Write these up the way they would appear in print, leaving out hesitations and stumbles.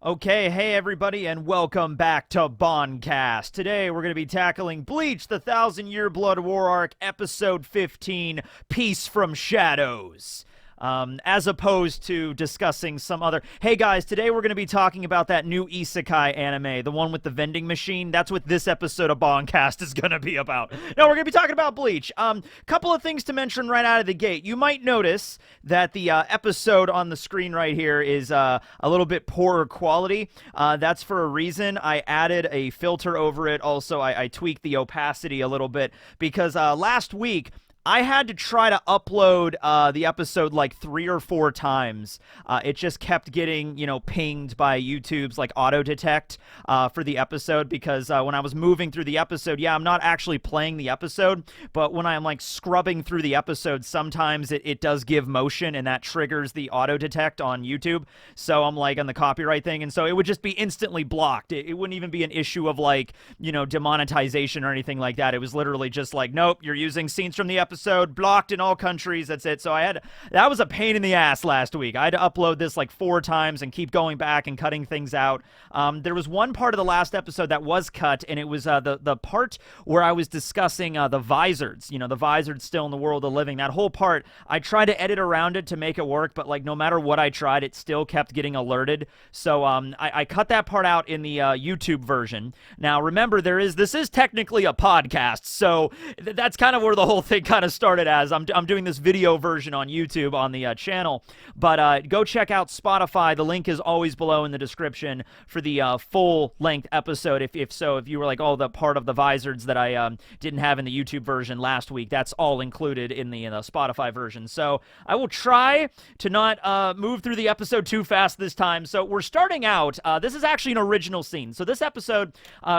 Okay, hey everybody, and welcome back to BAN-KAST. Today we're going to be tackling Bleach, the 1,000-Year Blood War Arc, Episode 15, Peace from Shadows. As opposed to discussing some other... Hey guys, today we're going to be talking about that new isekai anime, the one with the vending machine. That's what this episode of BAN-KAST is going to be about. No, we're going to be talking about Bleach. Couple of things to mention right out of the gate. You might notice that the episode on the screen right here is a little bit poorer quality. That's for a reason. I added a filter over it. Also, I tweaked the opacity a little bit because last week... I had to try to upload the episode like 3 or 4 times. It just kept getting, pinged by YouTube's like auto detect for the episode because when I was moving through the episode, yeah, I'm not actually playing the episode, but when I'm like scrubbing through the episode, sometimes it does give motion and that triggers the auto detect on YouTube. So I'm like on the copyright thing, and so it would just be instantly blocked. It wouldn't even be an issue of like, demonetization or anything like that. It was literally just like, nope, you're using scenes from the episode, blocked in all countries, that's it. So that was a pain in the ass last week. I had to upload this like 4 times and keep going back and cutting things out. There was one part of the last episode that was cut, and it was the part where I was discussing the Vizards, the Vizards still in the world of living. That whole part, I tried to edit around it to make it work, but like no matter what I tried, it still kept getting alerted. So I cut that part out in the YouTube version. Now remember, this is technically a podcast, so that's kind of where the whole thing kind of started as. I'm doing this video version on YouTube on the channel, but go check out Spotify. The link is always below in the description for the full-length episode. If you were like, oh, the part of the Vizards that I didn't have in the YouTube version last week, that's all included in the Spotify version. So I will try to not move through the episode too fast this time. So we're starting out. This is actually an original scene. So this episode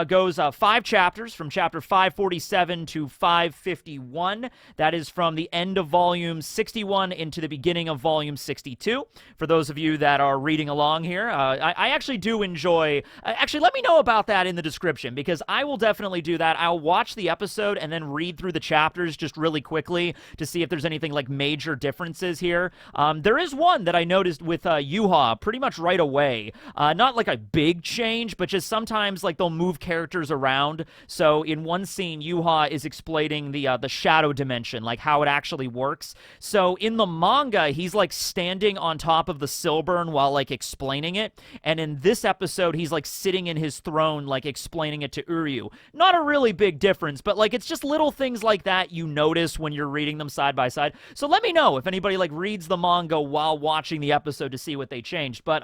goes 5 chapters, from chapter 547 to 551. That is from the end of volume 61 into the beginning of volume 62. For those of you that are reading along here, I actually do enjoy... actually, let me know about that in the description, because I will definitely do that. I'll watch the episode and then read through the chapters just really quickly to see if there's anything like major differences here. There is one that I noticed with Yhwach pretty much right away. Not like a big change, but just sometimes like they'll move characters around. So in one scene, Yhwach is explaining the shadow dimension, like how it actually works. So in the manga, he's like standing on top of the Silburn while like explaining it, and in this episode he's like sitting in his throne like explaining it to Uryu. Not a really big difference, but like it's just little things like that you notice when you're reading them side by side. So let me know if anybody like reads the manga while watching the episode to see what they changed. But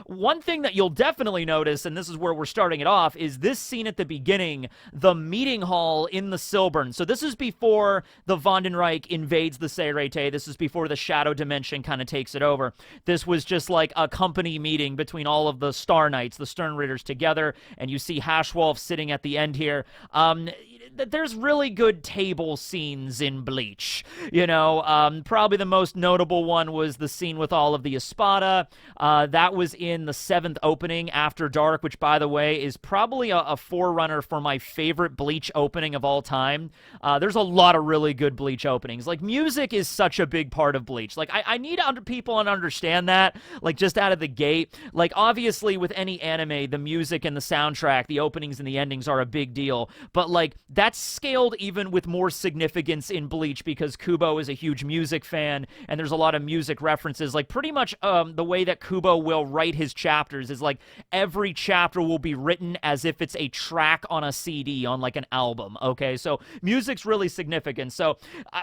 one thing that you'll definitely notice, and this is where we're starting it off, is this scene at the beginning, the meeting hall in the Silburn. So this is before the Vandenreich invades the Seireitei. This is before the Shadow Dimension kind of takes it over. This was just like a company meeting between all of the Star Knights, the Stern Ritters together, and you see Haschwalth sitting at the end here. There's really good table scenes in Bleach. Probably the most notable one was the scene with all of the Espada. That was in the 7th opening, After Dark, which, by the way, is probably a forerunner for my favorite Bleach opening of all time. There's a lot of really good Bleach openings. Like, music is such a big part of Bleach. Like, I need people to understand that, like, just out of the gate. Like, obviously, with any anime, the music and the soundtrack, the openings and the endings are a big deal. But, like, that's scaled even with more significance in Bleach because Kubo is a huge music fan, and there's a lot of music references. Like, pretty much the way that Kubo will write his chapters is, like, every chapter will be written as if it's a track on a CD, on, like, an album, okay? So, music's really significant. So,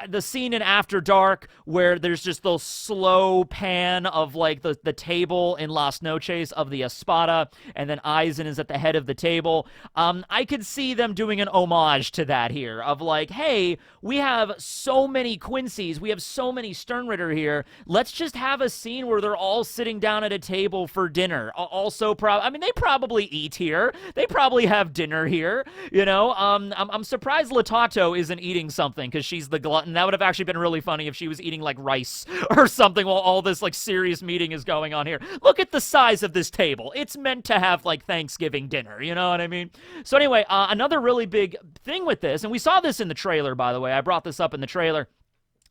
the scene in After Dark where there's just the slow pan of, like, the table in Las Noches of the Espada, and then Aizen is at the head of the table. I could see them doing an homage to that here, of like, hey, we have so many Quincy's, we have so many Sternritter here, let's just have a scene where they're all sitting down at a table for dinner. Also, they probably eat here, they probably have dinner here, I'm surprised Latato isn't eating something, because she's the glutton. That would have actually been really funny if she was eating, like, rice or something while all this, like, serious meeting is going on here. Look at the size of this table. It's meant to have, like, Thanksgiving dinner, you know what I mean? So anyway, another really big thing with this, and we saw this in the trailer, by the way. I brought this up in the trailer.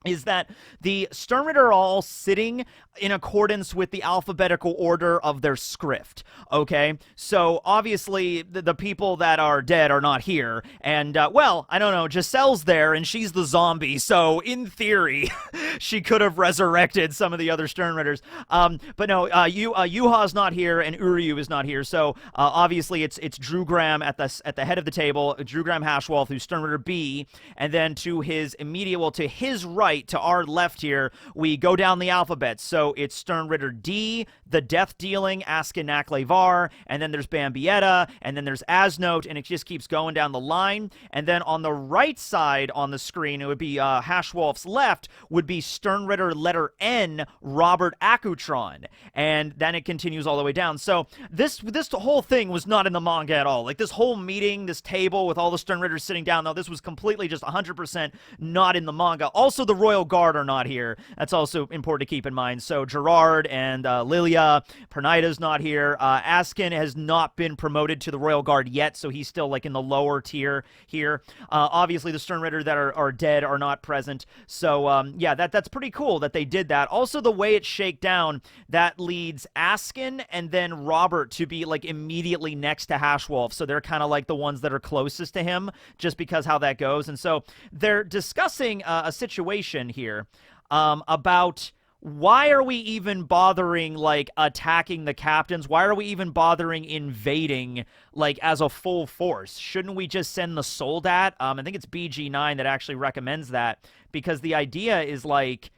is that the Stern Ritter are all sitting in accordance with the alphabetical order of their script, okay? So, obviously, the people that are dead are not here, and, well, I don't know, Giselle's there, and she's the zombie, so, in theory, she could have resurrected some of the other Stern Ritters, but no, Yhwach's not here, and Uryu is not here, so, obviously, it's Drew Graham at the head of the table, Drew Graham Haschwalth, who's Stern Ritter B, and then to his immediate, well, to his right, to our left here, we go down the alphabet. So it's Stern Ritter D, the death-dealing Askin Naklevar, and then there's Bambietta, and then there's Asnote, and it just keeps going down the line. And then on the right side on the screen, it would be Haschwalth's left, would be Stern Ritter letter N, Robert Akutron. And then it continues all the way down. So this whole thing was not in the manga at all. Like, this whole meeting, this table with all the Stern Ritters sitting down, though, this was completely just 100% not in the manga. Also, the Royal Guard are not here. That's also important to keep in mind. So Gerard and Lilia, Pernida's not here. Askin has not been promoted to the Royal Guard yet, so he's still like in the lower tier here. Obviously, the Stern Ritter that are dead are not present. So yeah, that's pretty cool that they did that. Also, the way it's shaked down, that leads Askin and then Robert to be like immediately next to Haschwalth. So they're kind of like the ones that are closest to him, just because how that goes. And so they're discussing a situation here about why are we even bothering, like, attacking the captains? Why are we even bothering invading, like, as a full force? Shouldn't we just send the Soldat? I think it's BG9 that actually recommends that, because the idea is, like,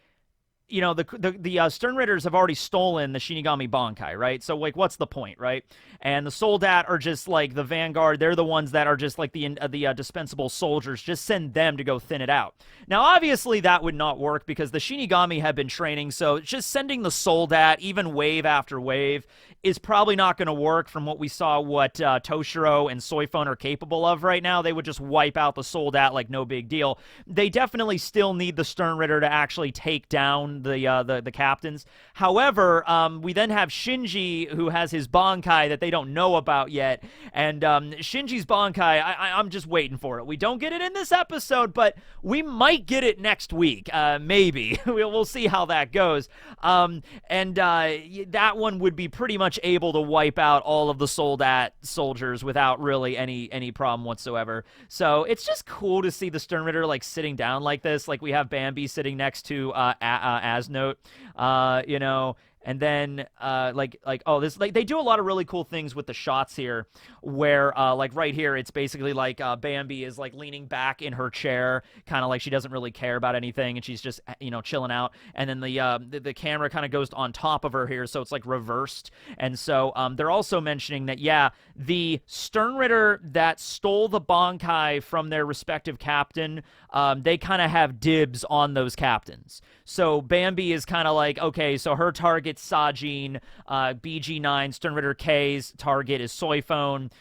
you know, the Stern Ritters have already stolen the Shinigami Bankai, right? So, like, what's the point, right? And the Soldat are just, like, the vanguard. They're the ones that are just, like, the dispensable soldiers. Just send them to go thin it out. Now, obviously, that would not work because the Shinigami have been training, so just sending the Soldat, even wave after wave, is probably not going to work from what we saw what Toshiro and Soi Fon are capable of right now. They would just wipe out the Soldat like no big deal. They definitely still need the Stern Ritter to actually take down the captains. However, we then have Shinji, who has his Bankai that they don't know about yet, and Shinji's Bankai, I'm just waiting for it. We don't get it in this episode, but we might get it next week, maybe. We'll see how that goes. That one would be pretty much able to wipe out all of the Soldat soldiers without really any problem whatsoever. So it's just cool to see the Stern Ritter like sitting down like this. Like we have Bambi sitting next to Asnote, you know, and then they do a lot of really cool things with the shots here where like right here it's basically like Bambi is like leaning back in her chair, kind of like she doesn't really care about anything and she's just, you know, chilling out, and then the camera kind of goes on top of her here, so it's like reversed. And so they're also mentioning that, yeah, the Stern Ritter that stole the Bankai from their respective captain, they kind of have dibs on those captains. So Bambi is kind of like, okay, so her target's Sajin, BG9, Stern Ritter K's target is Soi Fon,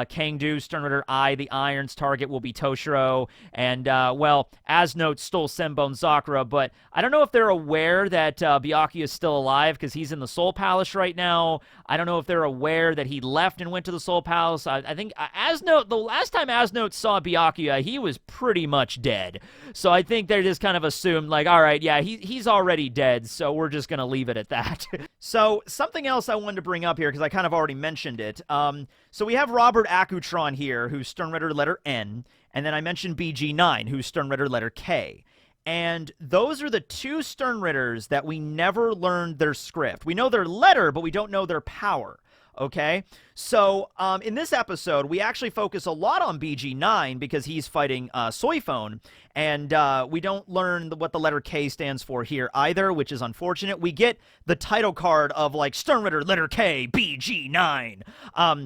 Kang Do, Stern Ritter I, the Iron's target will be Toshiro, and, well, Asnote stole Senbon Sakura, but I don't know if they're aware that Byakuya is still alive, because he's in the Soul Palace right now. I don't know if they're aware that he left and went to the Soul Palace. I think Asnote, the last time Asnote saw Byakuya, he was pretty much dead. So I think they just kind of assumed, like, all right, yeah, he's already dead, so we're just going to leave it at that. So something else I wanted to bring up here, because I kind of already mentioned it. So we have Robert Akutron here, who's Stern Ritter letter N, and then I mentioned BG9, who's Stern Ritter letter K. And those are the two Stern Ritters that we never learned their script. We know their letter, but we don't know their power. Okay, so in this episode, we actually focus a lot on BG9 because he's fighting Soi Fon, and we don't learn what the letter K stands for here either, which is unfortunate. We get the title card of, like, Stern Ritter letter K, BG9,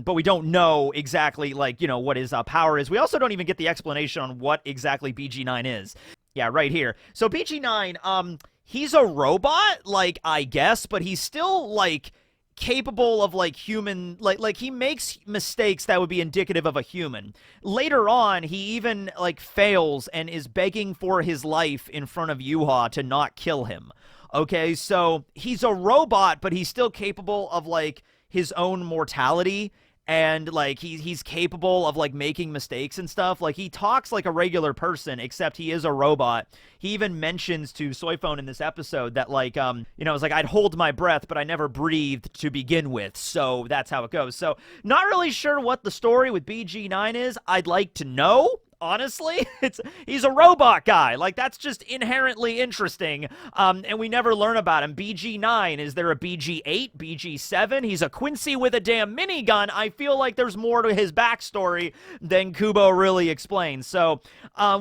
but we don't know exactly, like, you know, what his power is. We also don't even get the explanation on what exactly BG9 is. Yeah, right here. So BG9, he's a robot, like, I guess, but he's still, like, capable of, like, human, like he makes mistakes that would be indicative of a human. Later on, he even, like, fails and is begging for his life in front of Yhwach to not kill him. Okay, so he's a robot, but he's still capable of, like, his own mortality. and like he's capable of like making mistakes and stuff. Like he talks like a regular person, except he is a robot. He even mentions to Soi Fon in this episode that like it's like I'd hold my breath, but I never breathed to begin with. So that's how it goes. So not really sure what the story with BG9 is. I'd like to know. Honestly, he's a robot guy. Like, that's just inherently interesting, and we never learn about him. BG9, is there a BG8, BG7? He's a Quincy with a damn minigun. I feel like there's more to his backstory than Kubo really explains. So,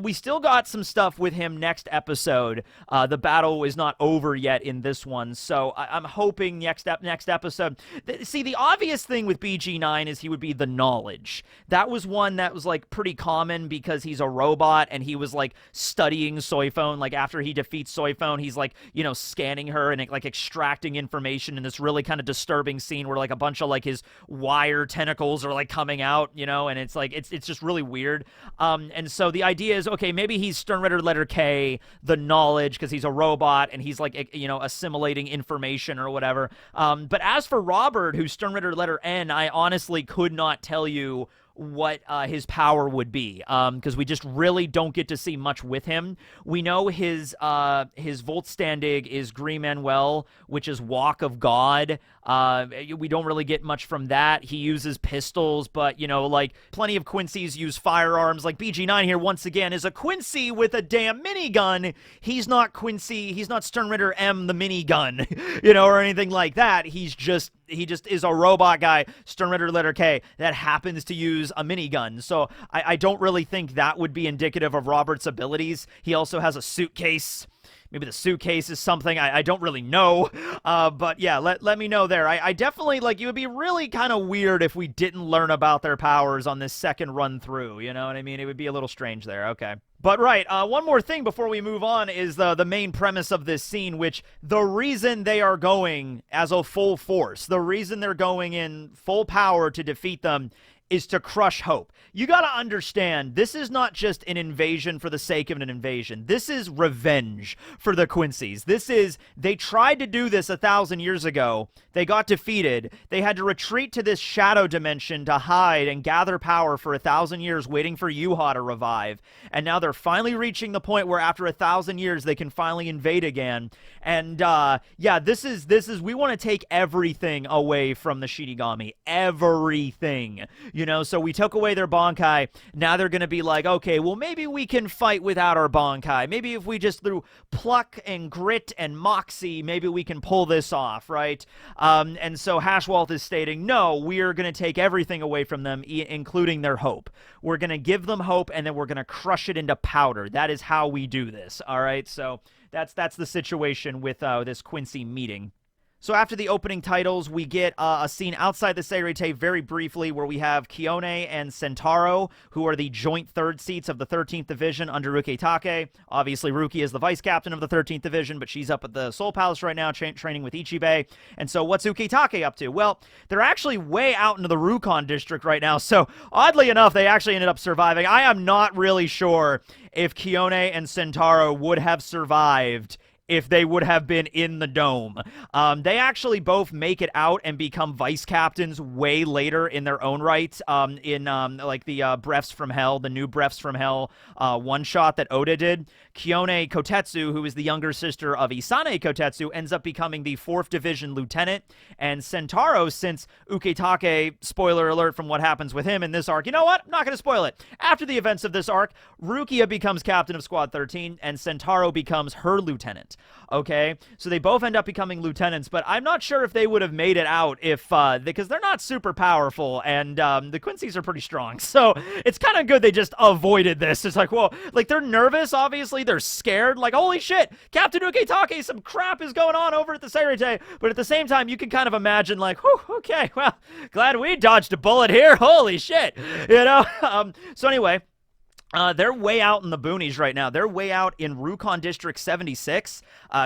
we still got some stuff with him next episode. The battle is not over yet in this one, so I'm hoping next episode... See, the obvious thing with BG9 is he would be the knowledge. That was one that was, like, pretty common because he's a robot and he was like studying Soi Fon. Like after he defeats Soi Fon, he's like, scanning her and like extracting information in this really kind of disturbing scene where like a bunch of like his wire tentacles are like coming out, and it's like it's just really weird. And so the idea is, okay, maybe he's Sternritter letter K, the knowledge, because he's a robot and he's like assimilating information or whatever. But as for Robert, who's Sternritter letter N, I honestly could not tell you what his power would be, because we just really don't get to see much with him. We know his Voltstandig is Green Manuel, which is Walk of God. We don't really get much from that. He uses pistols, but, like, plenty of Quincy's use firearms. Like, BG9 here, once again, is a Quincy with a damn minigun. He's not Quincy, he's not Sternritter M, the minigun, or anything like that. He just is a robot guy, Sternritter letter K, that happens to use a minigun. So I don't really think that would be indicative of Robert's abilities. He also has a suitcase. Maybe the suitcase is something. I don't really know. But yeah, let me know there. I definitely, like, it would be really kind of weird if we didn't learn about their powers on this second run through. You know what I mean? It would be a little strange there. Okay. But right, one more thing before we move on is the main premise of this scene, which the reason they are going as a full force, the reason they're going in full power to defeat them is to crush hope. You gotta understand, this is not just an invasion for the sake of an invasion. This is revenge for the Quincy's. They tried to do this 1,000 years ago. They got defeated. They had to retreat to this shadow dimension to hide and gather power for 1,000 years, waiting for Yhwach to revive. And now they're finally reaching the point where after 1,000 years, they can finally invade again. And, yeah, this is, we want to take everything away from the Shinigami. Everything. So we took away their Bankai. Now they're going to be like, okay, well, maybe we can fight without our Bankai. Maybe if we just through pluck and grit and moxie, maybe we can pull this off, right? And so Haschwalth is stating, no, we are going to take everything away from them, including their hope. We're going to give them hope, and then we're going to crush it into powder. That is how we do this, all right? So that's the situation with this Quincy meeting. So after the opening titles, we get a scene outside the Seireitei very briefly where we have Kione and Sentaro, who are the joint third seats of the 13th Division under Ukitake. Obviously, Ruki is the vice captain of the 13th Division, but she's up at the Soul Palace right now training with Ichibe. And so what's Ukitake up to? Well, they're actually way out into the Rukon district right now, so oddly enough, they actually ended up surviving. I am not really sure if Kione and Sentaro would have survived if they would have been in the dome. They actually both make it out and become vice captains way later in their own right, in like the Breaths from Hell, the new Breaths from Hell one-shot that Oda did. Kione Kotetsu, who is the younger sister of Isane Kotetsu, ends up becoming the 4th Division lieutenant, and Sentaro, since Ukitake, spoiler alert from what happens with him in this arc, you know what? I'm not going to spoil it. After the events of this arc, Rukia becomes captain of Squad 13, and Sentaro becomes her lieutenant. Okay, so they both end up becoming lieutenants, but I'm not sure if they would have made it out if, because they're not super powerful, and the Quincy's are pretty strong, so it's kind of good they just avoided this. It's like, well, like, they're nervous, obviously, they're scared, like, holy shit, Captain Ukitake, some crap is going on over at the Seireitei, but at the same time, you can kind of imagine, like, whew, okay, well, glad we dodged a bullet here, holy shit, so anyway, they're way out in the boonies right now. They're way out in Rukon District 76.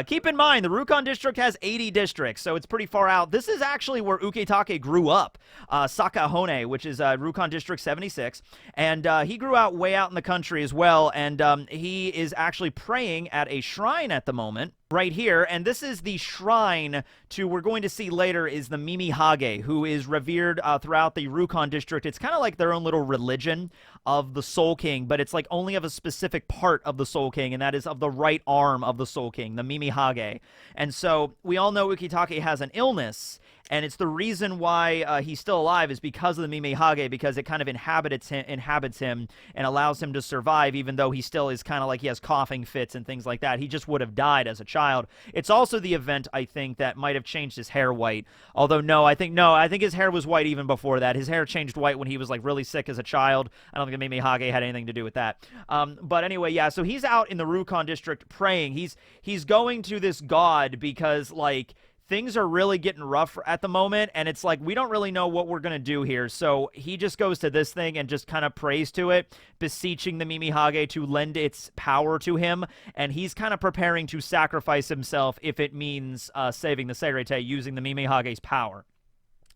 Keep in mind, the Rukon District has 80 districts, so it's pretty far out. This is actually where Ukitake grew up, Sakahone, which is Rukon District 76. And he grew out way out in the country as well, and he is actually praying at a shrine at the moment. right here, and this is the shrine to, we're going to see later, is the Mimi Hage, who is revered throughout the Rukon district. It's kind of like their own little religion of the Soul King, but it's like only of a specific part of the Soul King, and that is of the right arm of the Soul King, the Mimi Hage. And so we all know Ukitake has an illness, and it's the reason why he's still alive is because of the Mimi Hage, because it kind of inhabits him and allows him to survive, even though he still is kind of like he has coughing fits and things like that. He just would have died as a child. It's also the event, I think, that might have changed his hair white. Although, I think his hair was white even before that. His hair changed white when he was, like, really sick as a child. I don't think the Mimi Hage had anything to do with that. But anyway, yeah, so he's out in the Rukon district praying. He's going to this god because, like, things are really getting rough at the moment, and it's like we don't really know what we're going to do here. So he just goes to this thing and just kind of prays to it, beseeching the Mimi Hage to lend its power to him, and he's kind of preparing to sacrifice himself if it means saving the Seireitei using the Mimi Hage's power.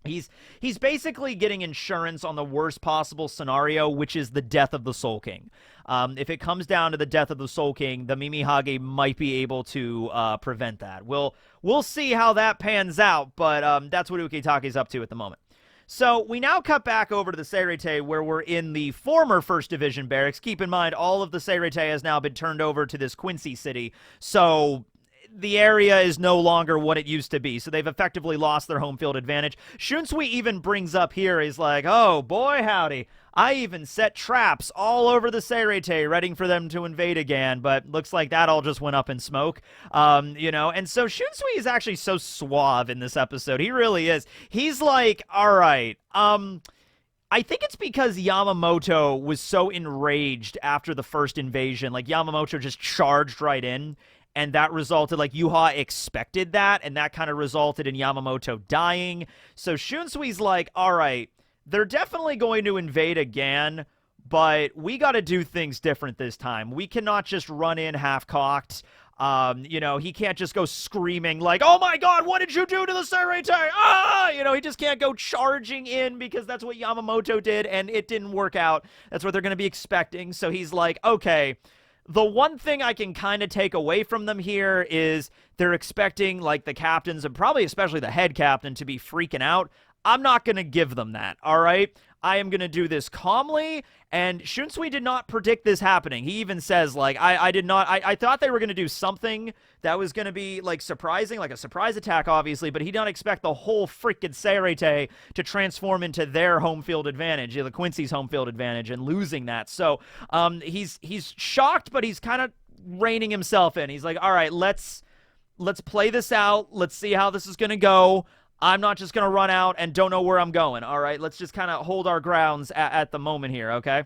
He's basically getting insurance on the worst possible scenario, which is the death of the Soul King. If it comes down to the death of the Soul King, the Mimi Hage might be able to prevent that. We'll see how that pans out, but that's what Ukitake's up to at the moment. So we now cut back over to the Seireitei, where we're in the former First Division barracks. Keep in mind, all of the Seireitei has now been turned over to this Quincy city, so the area is no longer what it used to be, so they've effectively lost their home field advantage. Shunsui even brings up here, he's like, oh, boy, howdy. I even set traps all over the Seireitei, ready for them to invade again, but looks like that all just went up in smoke, and so Shunsui is actually so suave in this episode. He really is. He's like, all right, I think it's because Yamamoto was so enraged after the first invasion. Like, Yamamoto just charged right in, and that resulted, like, Yhwach expected that, and that kind of resulted in Yamamoto dying. So Shunsui's like, all right, they're definitely going to invade again, but we got to do things different this time. We cannot just run in half-cocked. He can't just go screaming like, oh my god, what did you do to the Seireitei? Ah! He just can't go charging in because that's what Yamamoto did, and it didn't work out. That's what they're going to be expecting. So he's like, okay, the one thing I can kind of take away from them here is they're expecting, like, the captains, and probably especially the head captain, to be freaking out. I'm not going to give them that, all right? I am going to do this calmly, and Shunsui did not predict this happening. He even says, like, I thought they were going to do something that was going to be, like, surprising, like a surprise attack, obviously, but he did not expect the whole freaking Seireitei to transform into their home field advantage, the Quincy's home field advantage, and losing that. So, he's shocked, but he's kind of reining himself in. He's like, all right, let's play this out. Let's see how this is going to go. I'm not just going to run out and don't know where I'm going, all right? Let's just kind of hold our grounds at the moment here, okay?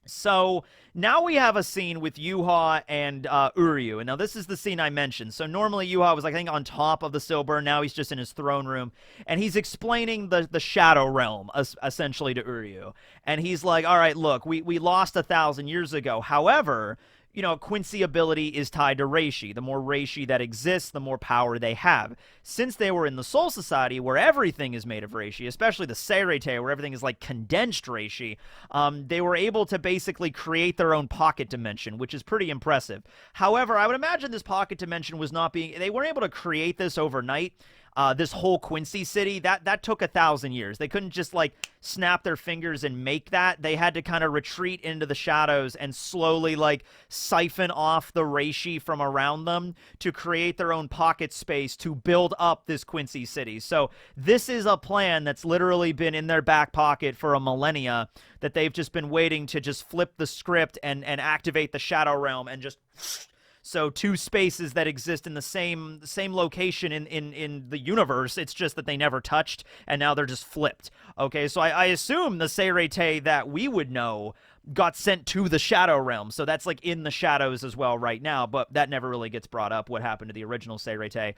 So now we have a scene with Yhwach and Uryu. And now this is the scene I mentioned. So normally Yhwach was, like, I think, on top of the Silburn. Now he's just in his throne room. And he's explaining the Shadow Realm, essentially, to Uryu. And he's like, all right, look, we lost 1,000 years ago. However, Quincy ability is tied to Reishi. The more Reishi that exists, the more power they have. Since they were in the Soul Society, where everything is made of Reishi, especially the Seireitei, where everything is like condensed Reishi, they were able to basically create their own pocket dimension, which is pretty impressive. However, I would imagine this pocket dimension was not being... They weren't able to create this overnight. This whole Quincy city, that took 1,000 years. They couldn't just, like, snap their fingers and make that. They had to kind of retreat into the shadows and slowly, like, siphon off the Reishi from around them to create their own pocket space to build up this Quincy city. So this is a plan that's literally been in their back pocket for a millennia, that they've just been waiting to just flip the script and activate the Shadow Realm and just... So two spaces that exist in the same location in the universe. It's just that they never touched, and now they're just flipped. Okay, so I assume the Seireitei that we would know got sent to the Shadow Realm. So that's, like, in the shadows as well right now, but that never really gets brought up, what happened to the original Seireitei.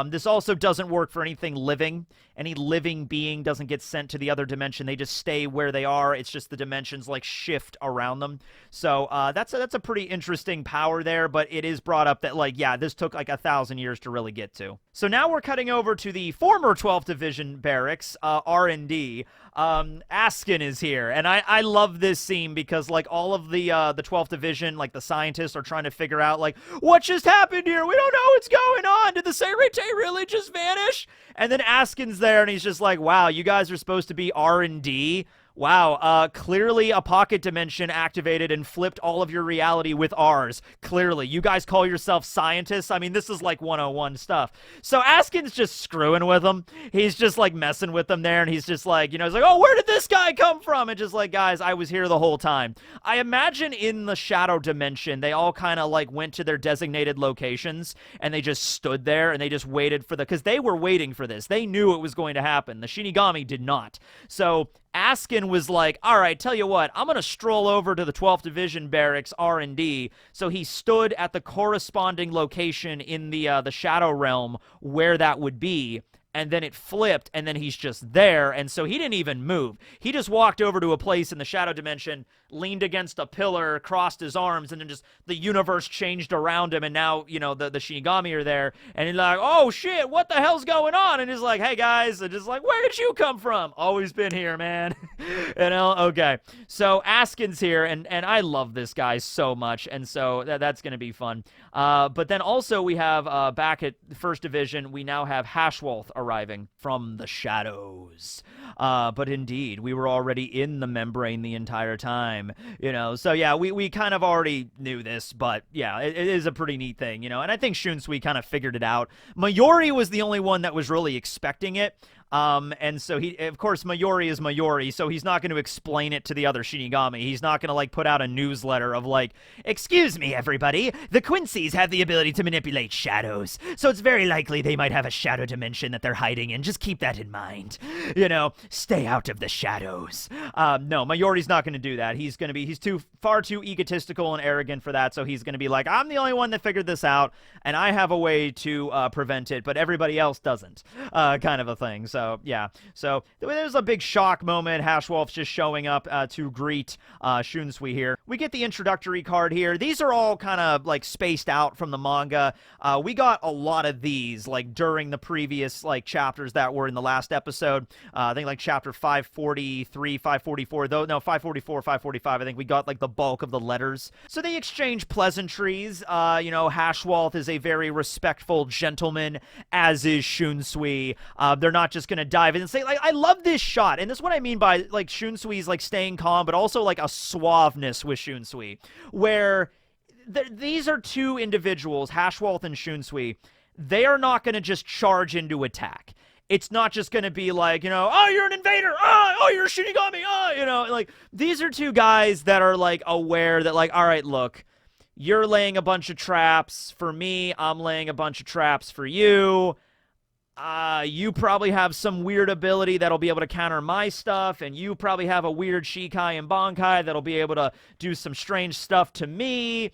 This also doesn't work for anything living. Any living being doesn't get sent to the other dimension. They just stay where they are. It's just the dimensions, like, shift around them. So that's a pretty interesting power there, but it is brought up that, like, yeah, this took, like, 1,000 years to really get to. So now we're cutting over to the former 12th Division barracks, R&D. Askin is here, and I love this scene because, like, all of the 12th Division, like, the scientists are trying to figure out, like, what just happened here? We don't know what's going on. Did the Seireitei really just vanish? And then Askin's there, and he's just like, wow, you guys are supposed to be R&D? Wow, clearly a pocket dimension activated and flipped all of your reality with ours. Clearly. You guys call yourself scientists? I mean, this is like 101 stuff. So Askin's just screwing with them. He's just like messing with them there, and he's just like, you know, he's like, oh, where did this guy come from? And just like, guys, I was here the whole time. I imagine in the shadow dimension, they all kind of like went to their designated locations, and they just stood there, and they just waited for because they were waiting for this. They knew it was going to happen. The Shinigami did not. So Askin was like, all right, tell you what, I'm going to stroll over to the 12th Division barracks R&D. So he stood at the corresponding location in the Shadow Realm where that would be, and then it flipped, and then he's just there, and so he didn't even move. He just walked over to a place in the Shadow Dimension, leaned against a pillar, crossed his arms, and then just the universe changed around him, and now, you know, the Shinigami are there, and he's like, oh, shit, what the hell's going on? And he's like, hey, guys, and just like, where did you come from? Always been here, man. You know, okay. So Askin's here, and I love this guy so much, and so that's going to be fun. But then also we have, back at the 1st Division, we now have Haschwalth arriving from the shadows. But indeed, we were already in the membrane the entire time, you know. So yeah, we kind of already knew this, but yeah, it is a pretty neat thing, you know. And I think Shunsui kind of figured it out. Mayori was the only one that was really expecting it. And so he, of course, Mayori is Mayori, so he's not going to explain it to the other Shinigami. He's not going to, like, put out a newsletter of, like, excuse me, everybody, the Quincy's have the ability to manipulate shadows, so it's very likely they might have a shadow dimension that they're hiding in. Just keep that in mind. You know, stay out of the shadows. No, Mayori's not going to do that. He's far too egotistical and arrogant for that, so he's going to be like, I'm the only one that figured this out, and I have a way to prevent it, but everybody else doesn't, kind of a thing. So, yeah. So, there's a big shock moment. Haschwalth's just showing up to greet Shunsui here. We get the introductory card here. These are all kind of, like, spaced out from the manga. We got a lot of these, like, during the previous, like, chapters that were in the last episode. I think, like, chapter 543, 544, though, no, 544, 545, I think we got, like, the bulk of the letters. So they exchange pleasantries. You know, Haschwalth is a very respectful gentleman, as is Shunsui. They're not just gonna dive in and say, like, I love this shot, and this is what I mean by, like, Shunsui's, like, staying calm, but also, like, a suaveness with Shunsui, where these are two individuals, Haschwalth and Shunsui. They are not gonna just charge into attack. It's not just going to be like, you know, oh, you're an invader. Oh, you're a Shinigami. Oh, you know, like, these are two guys that are, like, aware that, like, all right, look, you're laying a bunch of traps for me. I'm laying a bunch of traps for you. You probably have some weird ability that'll be able to counter my stuff, and you probably have a weird Shikai and Bankai that'll be able to do some strange stuff to me.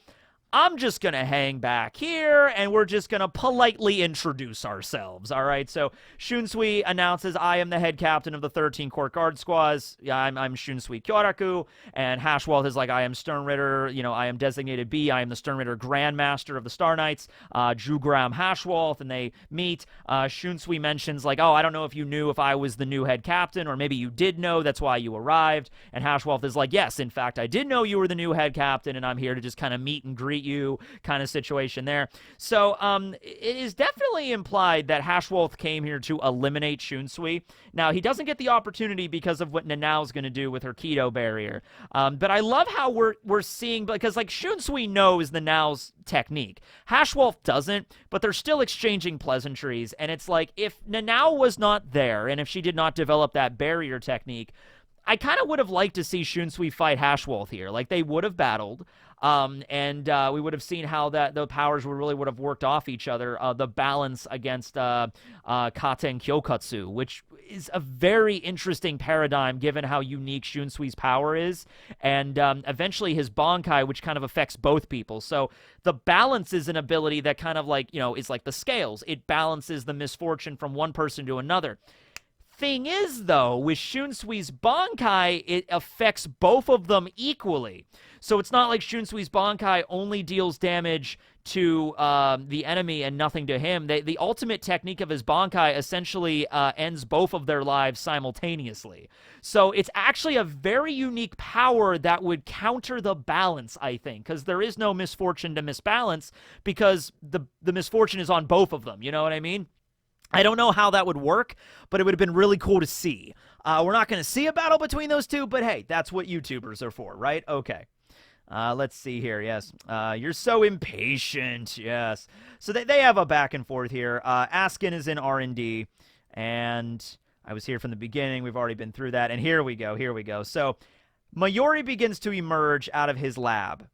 I'm just going to hang back here, and we're just going to politely introduce ourselves, all right? So Shunsui announces, I am the head captain of the 13 Court Guard Squads. Yeah, I'm Shunsui Kyoraku, and Haschwalth is like, I am Stern Ritter, you know, I am designated B, I am the Stern Ritter Grandmaster of the Star Knights, Jugram Haschwalth, and they meet. Shunsui mentions, like, oh, I don't know if you knew if I was the new head captain, or maybe you did know, that's why you arrived. And Haschwalth is like, yes, in fact, I did know you were the new head captain, and I'm here to just kind of meet and greet you kind of situation there. So it is definitely implied that Haschwalth came here to eliminate Shunsui. Now, he doesn't get the opportunity because of what Nanao's going to do with her Kido barrier. But I love how we're seeing, because, like, Shunsui knows Nanao's technique. Haschwalth doesn't, but they're still exchanging pleasantries. And it's like, if Nanao was not there, and if she did not develop that barrier technique, I kind of would have liked to see Shunsui fight Haschwalth here. Like, they would have battled. And we would have seen how the powers would have worked off each other, the balance against Katen Kyokatsu, which is a very interesting paradigm given how unique Shunsui's power is, and eventually his Bankai, which kind of affects both people. So the balance is an ability that kind of, like, you know, is like the scales. It balances the misfortune from one person to another. thing is, though, with Shunsui's Bankai, it affects both of them equally. So it's not like Shunsui's Bankai only deals damage to the enemy and nothing to him. The ultimate technique of his Bankai essentially ends both of their lives simultaneously. So it's actually a very unique power that would counter the balance, I think, because there is no misfortune to misbalance because the misfortune is on both of them. You know what I mean? I don't know how that would work, but it would have been really cool to see. We're not going to see a battle between those two, but hey, that's what YouTubers are for, right? Okay. Let's see here. Yes. You're so impatient. Yes. So they have a back and forth here. Askin is in R&D, and I was here from the beginning. We've already been through that, and here we go. Here we go. So Mayori begins to emerge out of his lab.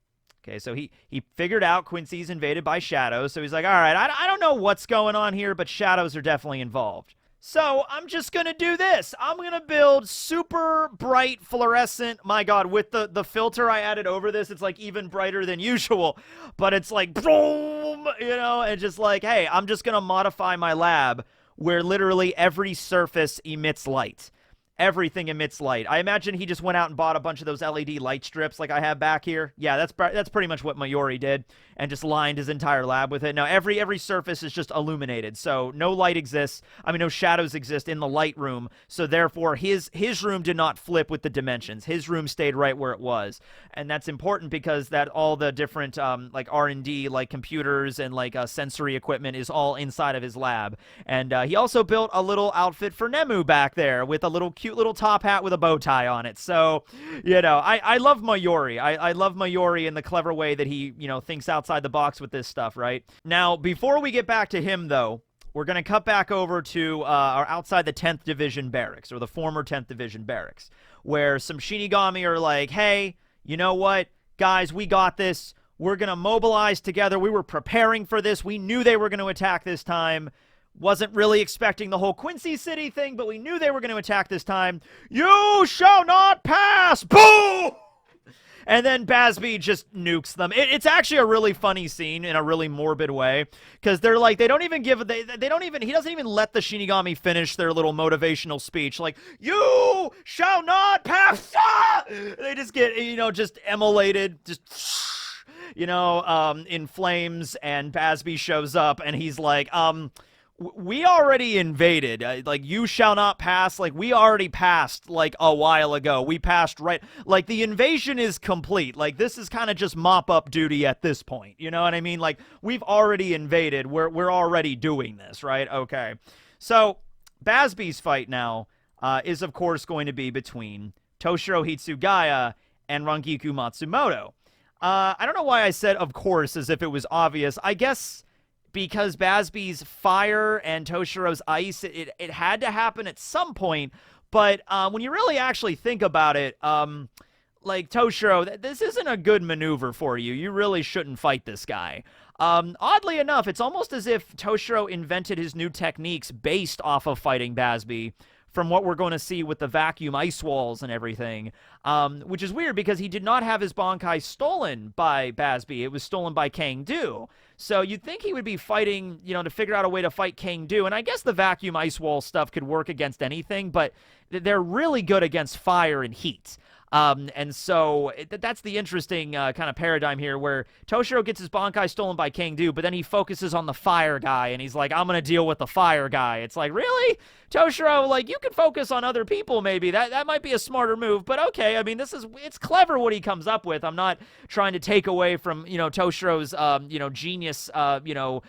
Okay, so he figured out Quincy's invaded by shadows, so he's like, all right, I don't know what's going on here, but shadows are definitely involved. So I'm just going to do this. I'm going to build super bright fluorescent. My God, with the filter I added over this, it's like even brighter than usual. But it's like, boom, you know, and just like, hey, I'm just going to modify my lab where literally every surface emits light. Everything emits light. I imagine he just went out and bought a bunch of those LED light strips like I have back here. Yeah, that's pretty much what Mayori did, and just lined his entire lab with it. Now, every surface is just illuminated, so no light exists. I mean, no shadows exist in the light room, so therefore his room did not flip with the dimensions. His room stayed right where it was, and that's important because that all the different like R&D, like computers and like sensory equipment is all inside of his lab. And he also built a little outfit for Nemu back there with a little cute little top hat with a bow tie on it. So, you know, I love Mayori. I love Mayori in the clever way that he, you know, thinks outside the box with this stuff, right? Now, before we get back to him, though, we're going to cut back over to our outside the 10th Division barracks, or the former 10th Division barracks, where some Shinigami are like, hey, you know what? Guys, we got this. We're going to mobilize together. We were preparing for this. We knew they were going to attack this time. Wasn't really expecting the whole Quincy City thing, but we knew they were going to attack this time. You shall not pass! Boom! And then Bazz-B just nukes them. It's actually a really funny scene in a really morbid way, because they're like, they don't even give, he doesn't even let the Shinigami finish their little motivational speech, like, you shall not pass! Ah! They just get, you know, just immolated, just, you know, in flames, and Bazz-B shows up, and he's like, we already invaded, like, you shall not pass, like, we already passed, like, a while ago, we passed right, like, the invasion is complete, like, this is kind of just mop-up duty at this point, you know what I mean, like, we've already invaded, we're already doing this, right, okay, so, Bazz-B's fight now, is, of course, going to be between Toshiro Hitsugaya and Rangiku Matsumoto. I don't know why I said, of course, as if it was obvious, I guess because Bazz-B's fire and Toshiro's ice, it had to happen at some point, but when you really actually think about it, like, Toshiro, this isn't a good maneuver for you. You really shouldn't fight this guy. Oddly enough, it's almost as if Toshiro invented his new techniques based off of fighting Bazz-B, from what we're going to see with the vacuum ice walls and everything, which is weird because he did not have his Bankai stolen by Bazz-B. It was stolen by Kang Do. So you'd think he would be fighting, you know, to figure out a way to fight Kang Do. And I guess the vacuum ice wall stuff could work against anything, but they're really good against fire and heat. And so that's the interesting kind of paradigm here, where Toshiro gets his Bankai stolen by Kang Do, but then he focuses on the fire guy, and he's like, I'm going to deal with the fire guy. It's like, really? Toshiro, like, you could focus on other people maybe. That might be a smarter move, but okay. I mean, it's clever what he comes up with. I'm not trying to take away from, you know, Toshiro's, you know, genius, you know,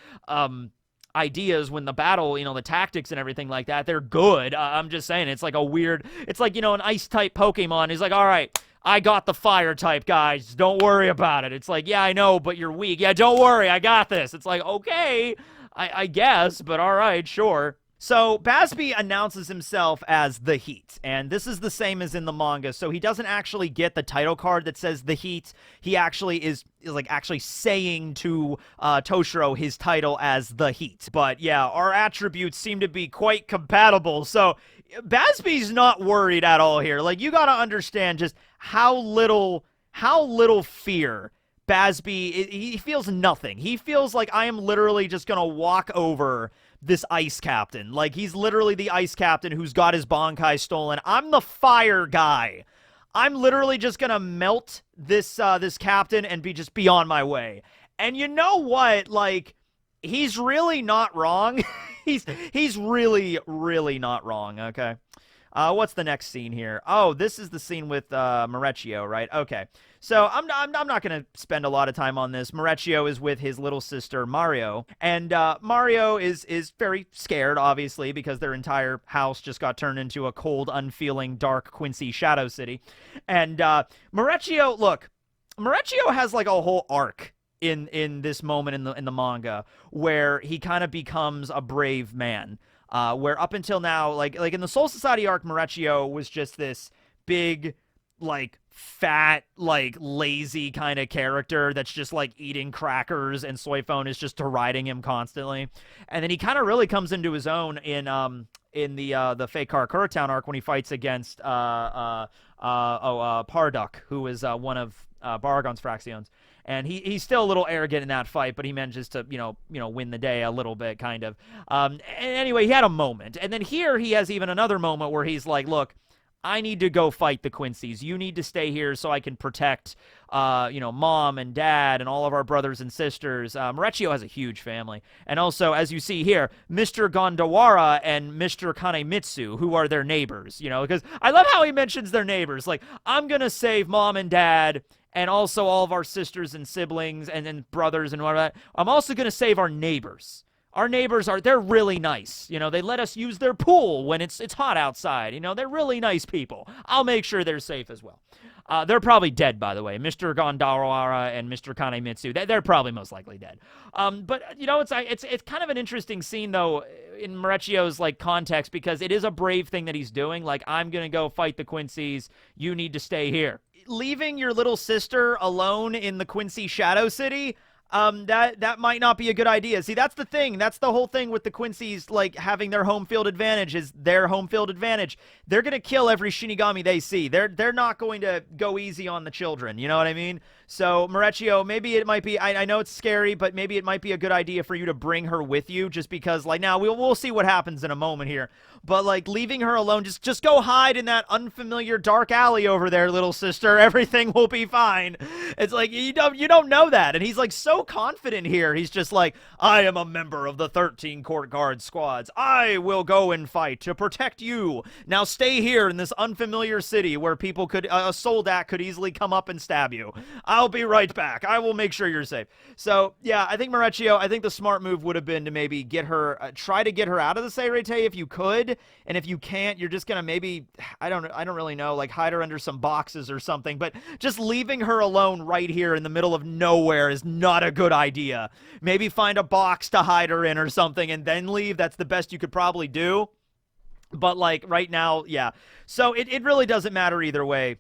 ideas when the battle, you know, the tactics and everything like that, they're good. I'm just saying, it's like a weird, it's like, you know, an ice type Pokemon. He's like, all right, I got the fire type, guys. Don't worry about it. It's like, yeah, I know, but you're weak. Yeah, don't worry, I got this. It's like, okay, I guess, but all right, sure. So, Bazz-B announces himself as the Heat, and this is the same as in the manga, so he doesn't actually get the title card that says the Heat. He actually is like actually saying to Toshiro his title as the Heat. But yeah, our attributes seem to be quite compatible, so Bazz-B's not worried at all here. Like, you gotta understand just how little fear Bazz-B, he feels nothing. He feels like I am literally just gonna walk over this ice captain. Like, he's literally the ice captain who's got his Bankai stolen. I'm the fire guy. I'm literally just gonna melt this this captain and be on my way. And you know what? Like, he's really not wrong. he's really, really not wrong, okay? What's the next scene here? Oh, this is the scene with Maurecchio, right? Okay. So I'm not going to spend a lot of time on this. Maurecchio is with his little sister, Mario. And Mario is very scared, obviously, because their entire house just got turned into a cold, unfeeling, dark Quincy Shadow City. And Maurecchio, look, Maurecchio has like a whole arc in this moment in the manga where he kind of becomes a brave man. Where up until now, like in the Soul Society arc, Maurecchio was just this big, like, fat, like, lazy kind of character that's just, like, eating crackers, and Soi Fon is just deriding him constantly. And then he kind of really comes into his own in the Fake Karakura Town arc when he fights against Parduk, who is one of Baragon's Fractions. And he's still a little arrogant in that fight, but he manages to, you know, win the day a little bit, kind of. And anyway, he had a moment. And then here he has even another moment where he's like, look, I need to go fight the Quincy's. You need to stay here so I can protect, you know, mom and dad and all of our brothers and sisters. Maurecchio has a huge family. And also, as you see here, Mr. Gondawara and Mr. Kanemitsu, who are their neighbors, you know, because I love how he mentions their neighbors. Like, I'm going to save mom and dad and also all of our sisters and siblings and brothers and whatnot. I'm also going to save our neighbors. Our neighbors they're really nice. You know, they let us use their pool when it's hot outside. You know, they're really nice people. I'll make sure they're safe as well. They're probably dead, by the way. Mr. Gondawara and Mr. Kanemitsu, they're probably most likely dead. But, you know, it's kind of an interesting scene, though, in Maurecchio's, like, context, because it is a brave thing that he's doing. Like, I'm going to go fight the Quincy's. You need to stay here. Leaving your little sister alone in the Quincy Shadow City, that might not be a good idea. See, that's the thing. That's the whole thing with the Quincy's, like, having their home field advantage is their home field advantage. They're going to kill every Shinigami they see. They're not going to go easy on the children. You know what I mean? So, Maurecchio, maybe it might be, I know it's scary, but maybe it might be a good idea for you to bring her with you, just because, like, now we'll see what happens in a moment here. But, like, leaving her alone, just go hide in that unfamiliar dark alley over there, little sister. Everything will be fine. It's like, you don't know that. And he's, like, so confident here. He's just like, I am a member of the 13 court guard squads. I will go and fight to protect you. Now stay here in this unfamiliar city where people could, a Soldat could easily come up and stab you. I'll be right back. I will make sure you're safe. So, yeah, I think Maurecchio, I think the smart move would have been to maybe get her, try to get her out of the Seireitei if you could. And if you can't, you're just going to maybe, I don't really know, like, hide her under some boxes or something. But just leaving her alone right here in the middle of nowhere is not a good idea. Maybe find a box to hide her in or something and then leave. That's the best you could probably do. But, like, right now, yeah. So it really doesn't matter either way,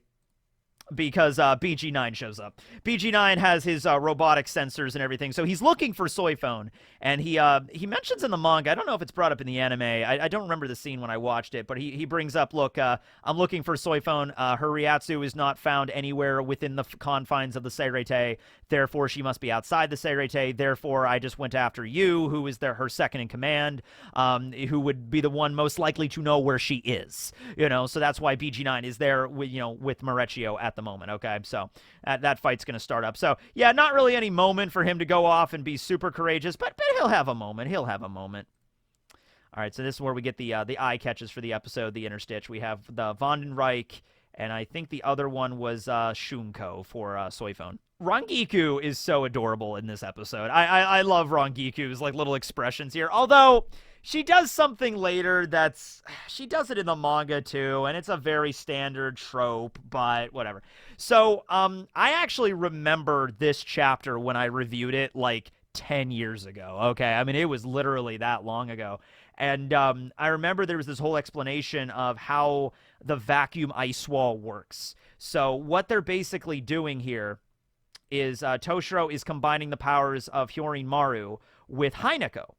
because BG9 shows up. BG9 has his robotic sensors and everything, so he's looking for Soi Fon, and he mentions in the manga, I don't know if it's brought up in the anime, I don't remember the scene when I watched it, but he brings up, look, I'm looking for Soi Fon, her Ryatsu is not found anywhere within the confines of the Seireitei, therefore she must be outside the Seireitei, therefore I just went after you, who is her second in command, who would be the one most likely to know where she is, you know, so that's why BG9 is there with, you know, with Maurecchio at the moment, okay? So that fight's going to start up. So, yeah, not really any moment for him to go off and be super courageous, but he'll have a moment. He'll have a moment. All right, so this is where we get the eye catches for the episode, the interstitch. We have the Vandenreich, and I think the other one was Shunko for Soi Fon. Rangiku is so adorable in this episode. I love Rangiku's, like, little expressions here, although she does something later she does it in the manga too, and it's a very standard trope, but whatever. So, I actually remember this chapter when I reviewed it, like, 10 years ago, okay? I mean, it was literally that long ago. And I remember there was this whole explanation of how the vacuum ice wall works. So what they're basically doing here is Toshiro is combining the powers of Hyorin Maru with Hinako.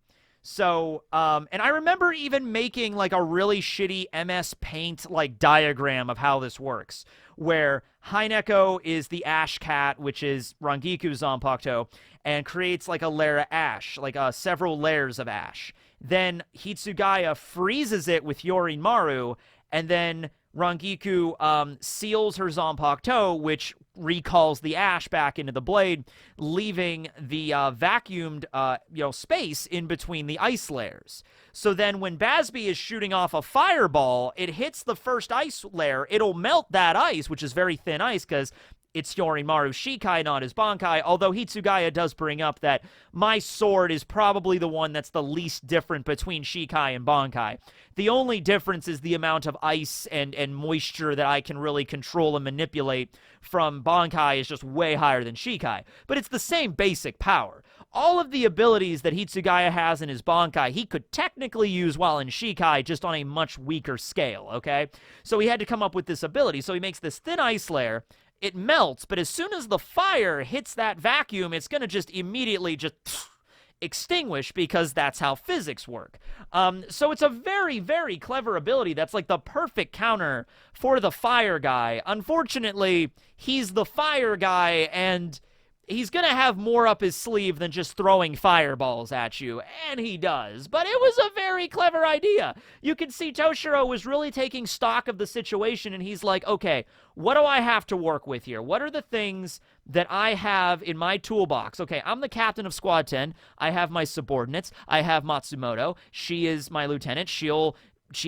So, and I remember even making like a really shitty MS Paint like diagram of how this works, where Hineko is the ash cat, which is Rangiku's Zanpakuto, and creates like a layer of ash, like several layers of ash. Then Hitsugaya freezes it with Yorimaru, and then Rangiku seals her Zanpakuto, which recalls the ash back into the blade, leaving the vacuumed space in between the ice layers. So then when Bazz-B is shooting off a fireball, it hits the first ice layer. It'll melt that ice, which is very thin ice because it's Yorimaru's Shikai, not his Bankai, although Hitsugaya does bring up that my sword is probably the one that's the least different between Shikai and Bankai. The only difference is the amount of ice and moisture that I can really control and manipulate from Bankai is just way higher than Shikai. But it's the same basic power. All of the abilities that Hitsugaya has in his Bankai, he could technically use while in Shikai, just on a much weaker scale, okay? So he had to come up with this ability. So he makes this thin ice layer. It melts, but as soon as the fire hits that vacuum, it's going to just immediately just extinguish because that's how physics work. So it's a very, very clever ability that's like the perfect counter for the fire guy. Unfortunately, he's the fire guy, and he's going to have more up his sleeve than just throwing fireballs at you, and he does. But it was a very clever idea. You can see Toshiro was really taking stock of the situation, and he's like, okay, what do I have to work with here? What are the things that I have in my toolbox? Okay, I'm the captain of Squad 10. I have my subordinates. I have Matsumoto. She is my lieutenant. She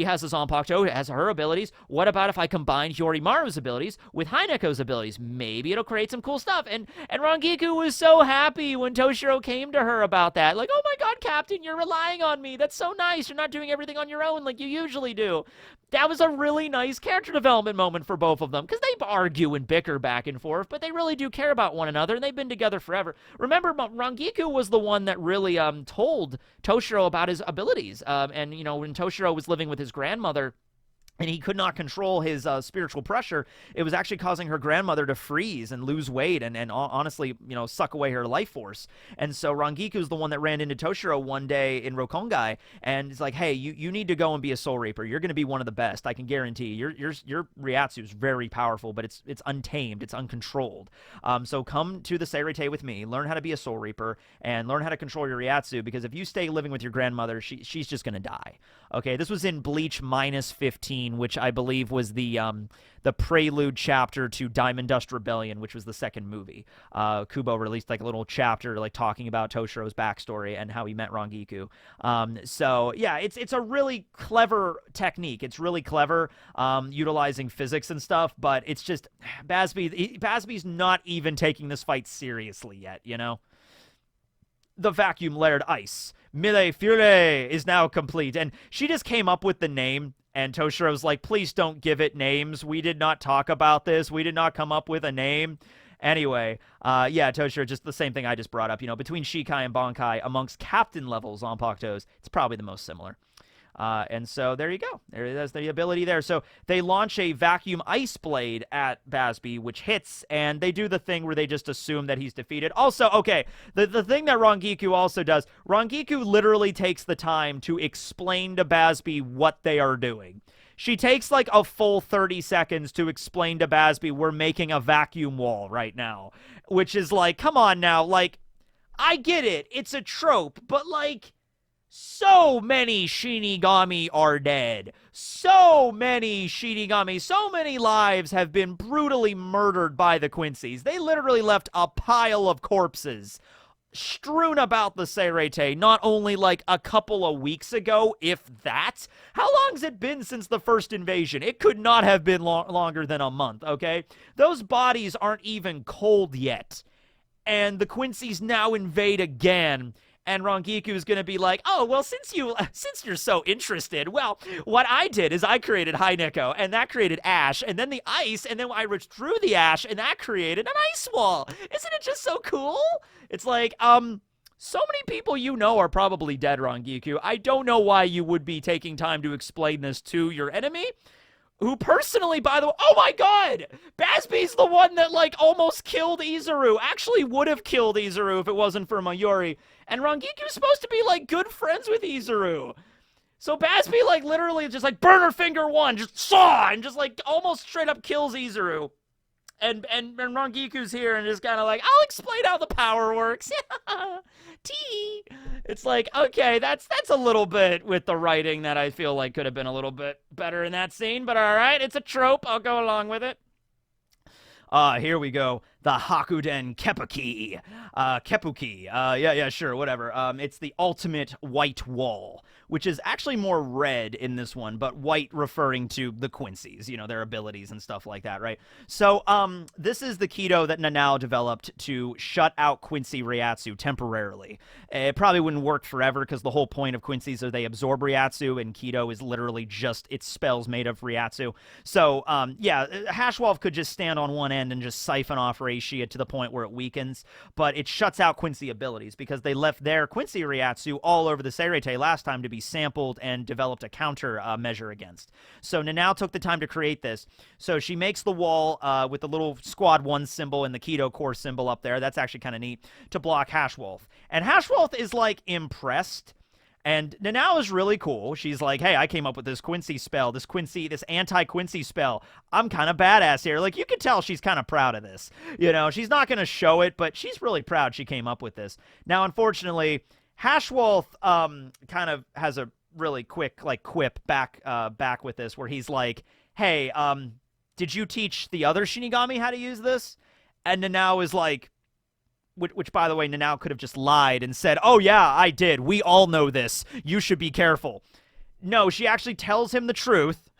has a Zanpakuto, it has her abilities. What about if I combine Yorimaru's abilities with Hineko's abilities? Maybe it'll create some cool stuff. And Rangiku was so happy when Toshiro came to her about that. Like, oh my god, Captain, you're relying on me. That's so nice. You're not doing everything on your own like you usually do. That was a really nice character development moment for both of them, because they argue and bicker back and forth, but they really do care about one another, and they've been together forever. Remember, Rangiku was the one that really told Toshiro about his abilities, and, you know, when Toshiro was living with his grandmother, and he could not control his spiritual pressure, it was actually causing her grandmother to freeze and lose weight and honestly, you know, suck away her life force. And so Rangiku's the one that ran into Toshiro one day in Rokongai, and he's like, hey, you need to go and be a Soul Reaper. You're going to be one of the best, I can guarantee. Your Ryatsu is very powerful, but it's untamed, it's uncontrolled. So come to the Seireitei with me, learn how to be a Soul Reaper, and learn how to control your Ryatsu, because if you stay living with your grandmother, she's just going to die. Okay, this was in Bleach -15, which I believe was the prelude chapter to Diamond Dust Rebellion, which was the second movie. Kubo released like a little chapter like talking about Toshiro's backstory and how he met Rangiku. So yeah, it's a really clever technique. It's really clever, utilizing physics and stuff, but it's just Bazz-B's not even taking this fight seriously yet, you know? The vacuum layered ice, Mille Fury, is now complete. And she just came up with the name, and Toshiro's like, please don't give it names. We did not talk about this. We did not come up with a name. Anyway, yeah, Toshiro, just the same thing I just brought up. You know, between Shikai and Bankai, amongst captain levels on Zanpakutos, it's probably the most similar. And so there you go. There's the ability there. So they launch a vacuum ice blade at Bazz-B, which hits, and they do the thing where they just assume that he's defeated. Also, okay, the thing that Rangiku also does, Rangiku literally takes the time to explain to Bazz-B what they are doing. She takes like a full 30 seconds to explain to Bazz-B, we're making a vacuum wall right now. Which is like, come on now, like, I get it. It's a trope, but like, so many Shinigami are dead. So many Shinigami, so many lives have been brutally murdered by the Quincy's. They literally left a pile of corpses strewn about the Seireitei, not only like a couple of weeks ago, if that. How long's it been since the first invasion? It could not have been longer than a month, okay? Those bodies aren't even cold yet. And the Quincy's now invade again. And Rangiku is going to be like, oh, well, since you're so interested, well, what I did is I created Hineko, and that created ash, and then the ice, and then I withdrew the ash, and that created an ice wall. Isn't it just so cool? It's like, so many people you know are probably dead, Rangiku. I don't know why you would be taking time to explain this to your enemy, who personally, by the way, oh my god, Bazz-B's the one that, like, almost killed Izuru, actually would have killed Izuru if it wasn't for Mayori, and Rangiku's supposed to be, like, good friends with Izuru. So Bazz-B, like, literally just, like, burner finger one, just saw, and just, like, almost straight up kills Izuru. And Rangiku's here and just kind of like, I'll explain how the power works. T. It's like, okay, that's a little bit with the writing that I feel like could have been a little bit better in that scene, but all right, it's a trope. I'll go along with it. Here we go. The Hakuden Keppuki. Keppuki. Yeah, sure, whatever. It's the ultimate white wall, which is actually more red in this one, but white referring to the Quincy's, you know, their abilities and stuff like that, right? So, this is the Kido that Nanao developed to shut out Quincy Reiatsu temporarily. It probably wouldn't work forever, because the whole point of Quincy's is they absorb Reiatsu, and Kido is literally just its spells made of Reiatsu. So, yeah, Haschwalth could just stand on one end and just siphon off Reishi to the point where it weakens, but it shuts out Quincy abilities, because they left their Quincy Reiatsu all over the Seireitei last time to be sampled and developed a counter measure against. So Nanao took the time to create this. So she makes the wall with the little Squad 1 symbol and the Kido core symbol up there. That's actually kind of neat, to block Haschwalth. And Haschwalth is, like, impressed. And Nanao is really cool. She's like, hey, I came up with this Quincy spell, this anti-Quincy spell. I'm kind of badass here. Like, you can tell she's kind of proud of this. You know, she's not going to show it, but she's really proud she came up with this. Now, unfortunately, Haschwalth kind of has a really quick, like, quip back with this, where he's like, hey, did you teach the other Shinigami how to use this? And Nanao is like, which, by the way, Nanao could have just lied and said, oh, yeah, I did. We all know this. You should be careful. No, she actually tells him the truth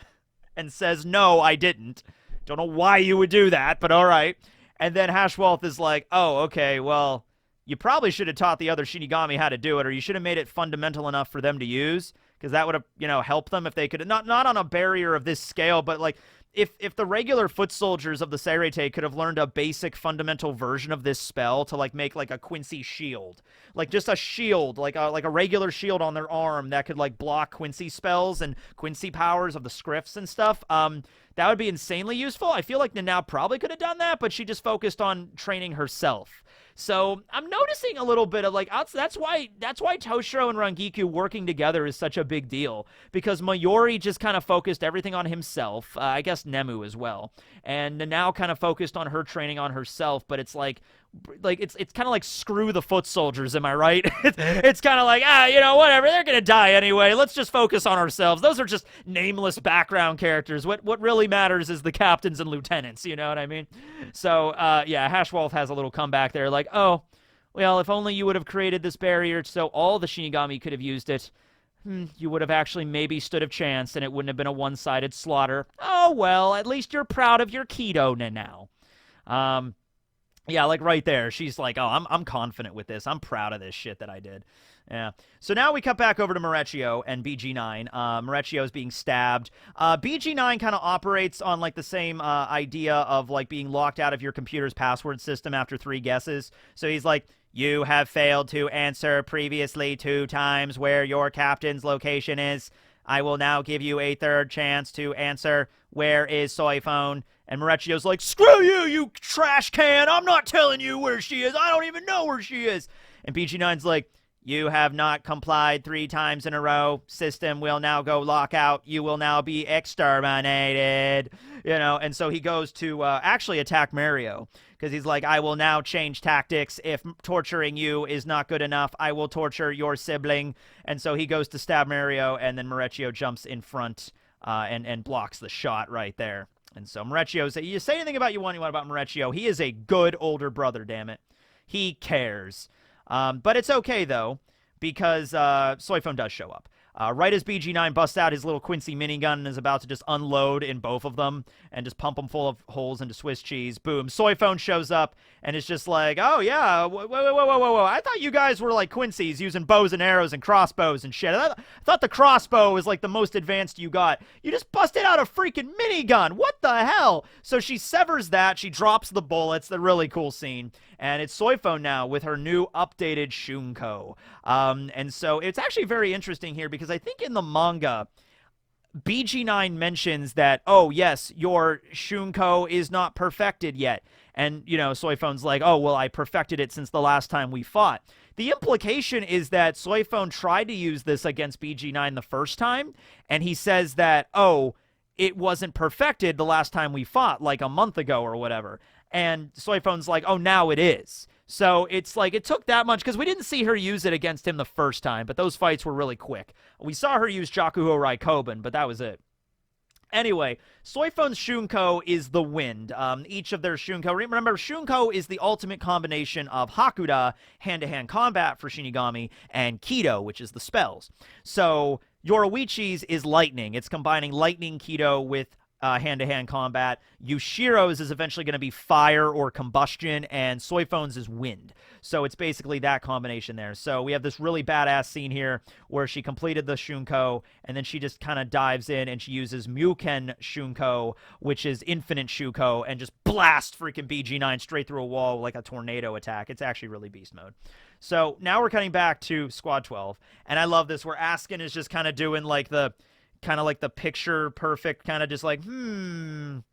and says, no, I didn't. Don't know why you would do that, but all right. And then Haschwalth is like, oh, okay, well, you probably should have taught the other Shinigami how to do it, or you should have made it fundamental enough for them to use, because that would have, you know, helped them if they could. Not on a barrier of this scale, but, like, if the regular foot soldiers of the Seireitei could have learned a basic fundamental version of this spell to, like, make, like, a Quincy shield, like, just a shield, like a regular shield on their arm that could, like, block Quincy spells and Quincy powers of the scripts and stuff, that would be insanely useful. I feel like Nanao probably could have done that, but she just focused on training herself. So I'm noticing a little bit of, like, that's why Toshiro and Rangiku working together is such a big deal, because Mayori just kind of focused everything on himself, I guess Nemu as well, and Nanao kind of focused on her training on herself, but it's like it's kind of like, screw the foot soldiers, am I right? It's kind of like, you know, whatever, they're gonna die anyway, let's just focus on ourselves. Those are just nameless background characters. What really matters is the captains and lieutenants, you know what I mean? So yeah, Haschwalth has a little comeback there, like, oh, well, if only you would have created this barrier so all the Shinigami could have used it, you would have actually maybe stood a chance, and it wouldn't have been a one-sided slaughter. Oh, well, at least you're proud of your Kido now. Yeah, like, right there, she's like, oh, I'm confident with this. I'm proud of this shit that I did. Yeah. So now we cut back over to Marechio and BG9. Marechio is being stabbed. BG9 kind of operates on, like, the same idea of, like, being locked out of your computer's password system after 3 guesses. So he's like, you have failed to answer previously 2 times where your captain's location is. I will now give you a 3rd chance to answer, where is Soi Fon? And Marechio's like, screw you, you trash can! I'm not telling you where she is! I don't even know where she is! And BG9's like, you have not complied 3 times in a row. System will now go lockout. You will now be exterminated. You know, and so he goes to actually attack Mario, because he's like, I will now change tactics. If torturing you is not good enough, I will torture your sibling. And so he goes to stab Mario, and then Marechio jumps in front and blocks the shot right there. And so Marechio's, you say anything about you want about Marechio, he is a good older brother, damn it. He cares. But it's okay, though, because Soi Fon does show up. Right as BG9 busts out his little Quincy minigun and is about to just unload in both of them and just pump them full of holes into Swiss cheese, boom, Soi Fon shows up and it's just like, oh yeah, whoa, I thought you guys were like Quincy's using bows and arrows and crossbows and shit. I thought the crossbow was like the most advanced you got. You just busted out a freaking minigun. What the hell? So she severs that. She drops the bullets. The really cool scene. And it's Soi Fon now with her new updated Shunko. And so it's actually very interesting here because I think in the manga, BG9 mentions that, oh, yes, your Shunko is not perfected yet. And, Soi Fon's like, oh, well, I perfected it since the last time we fought. The implication is that Soi Fon tried to use this against BG9 the first time, and he says that, oh, it wasn't perfected the last time we fought, like a month ago or whatever. And Soi Fon's like, oh, now it is. So it's like it took that much, because we didn't see her use it against him the first time, but those fights were really quick. We saw her use Jakuho Raikkoben, but that was it. Anyway, Soi Fon's Shunko is the wind. Each of their Shunko, remember, Shunko is the ultimate combination of Hakuda, hand-to-hand combat for Shinigami, and Kido, which is the spells. So Yoruichi's is lightning. It's combining lightning Kido with hand-to-hand combat. Yushiro's is eventually going to be fire or combustion, and Soi Fon's is wind. So it's basically that combination there. So we have this really badass scene here where she completed the Shunko, and then she just kind of dives in and she uses Muken Shunko, which is infinite Shuko, and just blasts freaking BG9 straight through a wall like a tornado attack. It's actually really beast mode. So now we're cutting back to Squad 12, and I love this where Askin is just kind of doing like the picture perfect kind of just like, nope,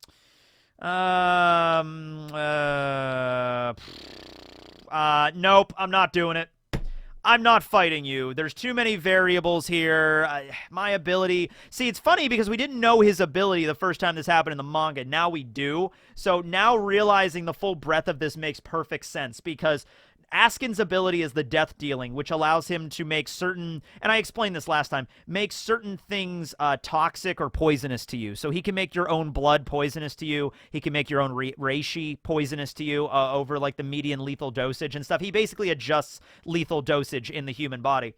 I'm not doing it. I'm not fighting you. There's too many variables here. My ability... See, it's funny because we didn't know his ability the first time this happened in the manga. Now we do. So now realizing the full breadth of this makes perfect sense, because Askin's ability is the death dealing, which allows him to make certain, and I explained this last time, make certain things toxic or poisonous to you. So he can make your own blood poisonous to you. He can make your own reishi poisonous to you over like the median lethal dosage and stuff. He basically adjusts lethal dosage in the human body.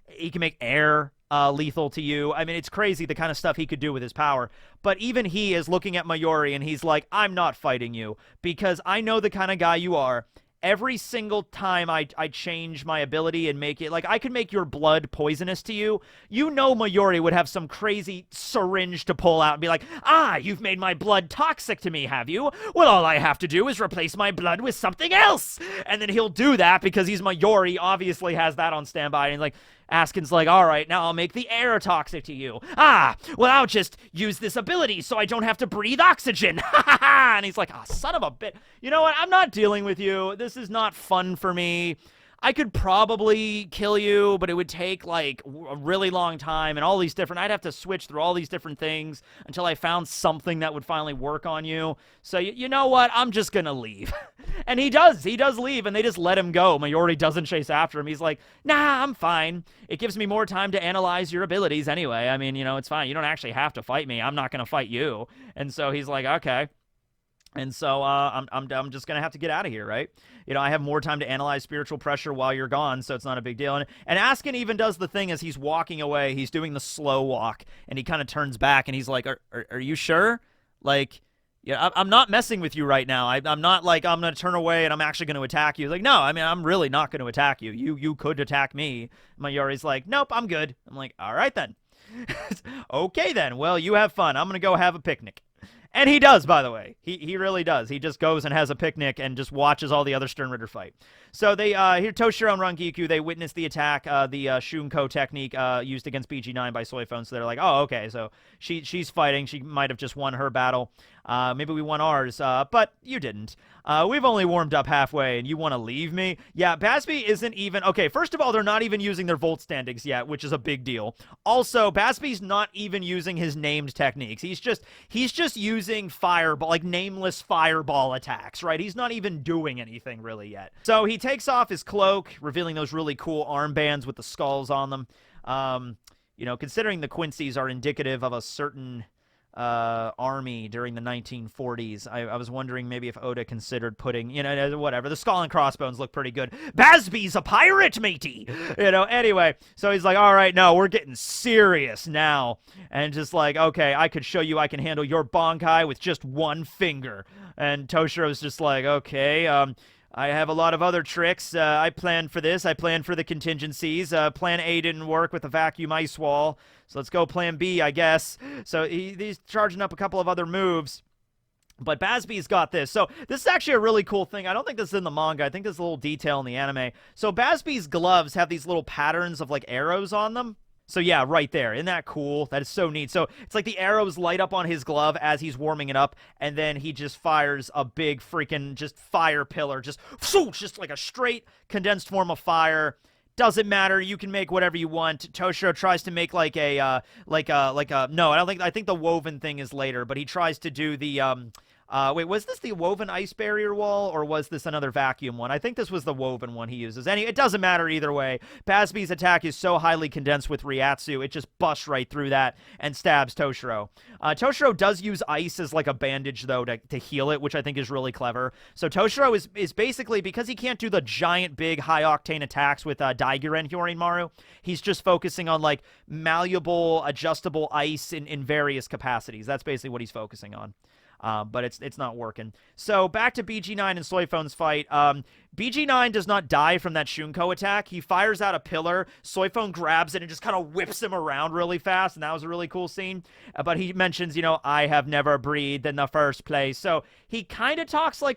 He can make air lethal to you. I mean, it's crazy the kind of stuff he could do with his power. But even he is looking at Mayori and he's like, I'm not fighting you because I know the kind of guy you are. Every single time I change my ability and make it, like, I could make your blood poisonous to you. You know Mayori would have some crazy syringe to pull out and be like, ah, you've made my blood toxic to me, have you? Well, all I have to do is replace my blood with something else. And then he'll do that because he's Mayori, obviously has that on standby. And he's like, Askin's like, all right, now I'll make the air toxic to you. Ah, well, I'll just use this ability so I don't have to breathe oxygen. Ha ha ha! And he's like, oh, son of a bit. You know what? I'm not dealing with you. This is not fun for me. I could probably kill you, but it would take, like, a really long time and all these different... I'd have to switch through all these different things until I found something that would finally work on you. So, you know what? I'm just gonna leave. And he does. He does leave, and they just let him go. Mayori doesn't chase after him. He's like, nah, I'm fine. It gives me more time to analyze your abilities anyway. I mean, you know, it's fine. You don't actually have to fight me. I'm not gonna fight you. And so he's like, okay. And so I'm just going to have to get out of here, right? You know, I have more time to analyze spiritual pressure while you're gone, so it's not a big deal. And Askin even does the thing as he's walking away. He's doing the slow walk, and he kind of turns back, and he's like, are you sure? Like, yeah, I'm not messing with you right now. I'm not like, I'm going to turn away and I'm actually going to attack you. Like, no, I mean, I'm really not going to attack you. You could attack me. Mayori's like, nope, I'm good. I'm like, all right then. Okay then. Well, you have fun. I'm going to go have a picnic. And he does, by the way. He really does. He just goes and has a picnic and just watches all the other Stern Ritter fight. So they here Toshiro and Rangiku, they witness the attack, the Shunko technique used against BG9 by Soi Fon. So they're like, oh, okay, so she's fighting. She might have just won her battle. Maybe we won ours, but you didn't. We've only warmed up halfway, and you want to leave me? Yeah, Bazz-B isn't even... Okay, first of all, they're not even using their Volt standings yet, which is a big deal. Also, Bazz-B's not even using his named techniques. He's just using fireball, like nameless fireball attacks, right? He's not even doing anything really yet. So he takes off his cloak, revealing those really cool armbands with the skulls on them. You know, considering the Quincy's are indicative of a certain... army during the 1940s. I was wondering maybe if Oda considered putting, you know, whatever. The skull and crossbones look pretty good. Bazz-B's a pirate, matey! You know, anyway. So he's like, all right, no, we're getting serious now. And just like, okay, I could show you I can handle your Bankai with just one finger. And Toshiro's just like, okay, I have a lot of other tricks. I planned for this. I planned for the contingencies. Plan A didn't work with the vacuum ice wall. So let's go plan B, I guess. So he's charging up a couple of other moves. But Bazz-B's got this. So this is actually a really cool thing. I don't think this is in the manga. I think there's a little detail in the anime. So Bazz-B's gloves have these little patterns of like arrows on them. So yeah, right there. Isn't that cool? That is so neat. So it's like the arrows light up on his glove as he's warming it up, and then he just fires a big freaking just fire pillar, just like a straight condensed form of fire. Doesn't matter. You can make whatever you want. Toshiro tries to make like a no, I don't think. I think the woven thing is later, but he tries to do the wait, was this the woven ice barrier wall, or was this another vacuum one? I think this was the woven one he uses. It doesn't matter either way. Bazz-B's attack is so highly condensed with Ryatsu, it just busts right through that and stabs Toshiro. Toshiro does use ice as like a bandage, though, to heal it, which I think is really clever. So Toshiro is basically, because he can't do the giant, big, high-octane attacks with Daigyuren Hyorimaru, he's just focusing on, like, malleable, adjustable ice in various capacities. That's basically what he's focusing on. But it's not working. So back to BG9 and Soi Fon's fight. BG9 does not die from that Shunko attack. He fires out a pillar. Soi Fon grabs it and just kind of whips him around really fast, and that was a really cool scene. But he mentions, I have never breathed in the first place. So he kind of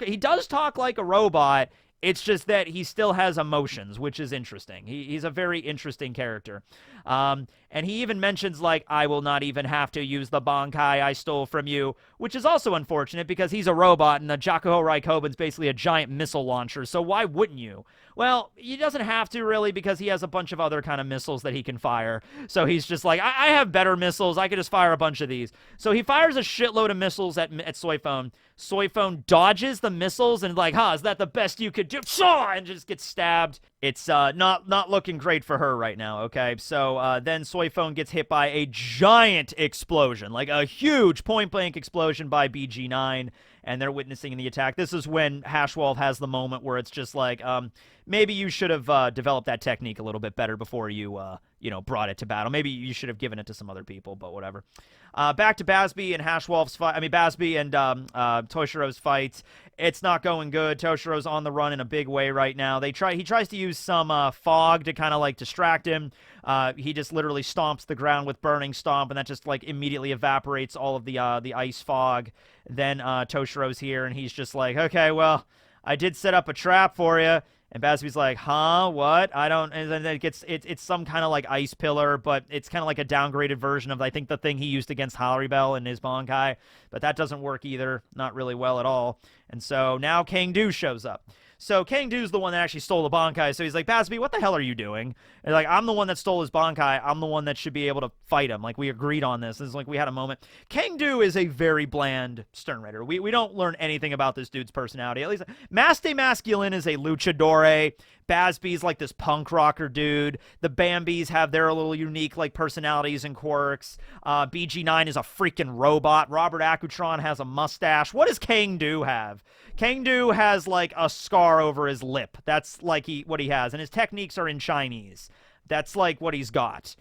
he does talk like a robot. It's just that he still has emotions, which is interesting. He's a very interesting character. And he even mentions, like, I will not even have to use the Bankai I stole from you, which is also unfortunate because he's a robot and the Jakuho Raikoben's basically a giant missile launcher, so why wouldn't you? Well, he doesn't have to, really, because he has a bunch of other kind of missiles that he can fire. So he's just like, I have better missiles. I could just fire a bunch of these. So he fires a shitload of missiles at Soi Fon. Soi Fon dodges the missiles and like, is that the best you could do? And just gets stabbed. It's not looking great for her right now, okay? So then Soi Fon gets hit by a giant explosion, like a huge point-blank explosion by BG9, and they're witnessing the attack. This is when Haschwalth has the moment where it's just like, maybe you should have developed that technique a little bit better before you, brought it to battle. Maybe you should have given it to some other people, but whatever. Back to Bazz-B and Haschwalth's fight. I mean, Bazz-B and Toshiro's fights. It's not going good. Toshiro's on the run in a big way right now. He tries to use some fog to kind of like distract him. He just literally stomps the ground with Burning Stomp, and that just like immediately evaporates all of the ice fog. Then Toshiro's here, and he's just like, okay, well, I did set up a trap for you. And Bazz-B's like, huh, what? I don't, and then it's some kind of like ice pillar, but it's kind of like a downgraded version of, I think, the thing he used against Haribel in his Bankai, but that doesn't work either, not really well at all. And so now Kang Do shows up. So Kang Do's the one that actually stole the Bankai, so he's like, Bazz-B, what the hell are you doing? And like, I'm the one that stole his Bankai, I'm the one that should be able to fight him. Like, we agreed on this. It's like we had a moment. Kang Do is a very bland Stern Rider. We don't learn anything about this dude's personality. At least Maste Masculine is a luchadore. Bazz-B's like this punk rocker dude. The Bambis have their little unique like personalities and quirks. BG9 is a freaking robot. Robert Akutron has a mustache. What does Kang Do have? Kang Do has like a scar over his lip. That's like what he has. And his techniques are in Chinese. That's like what he's got.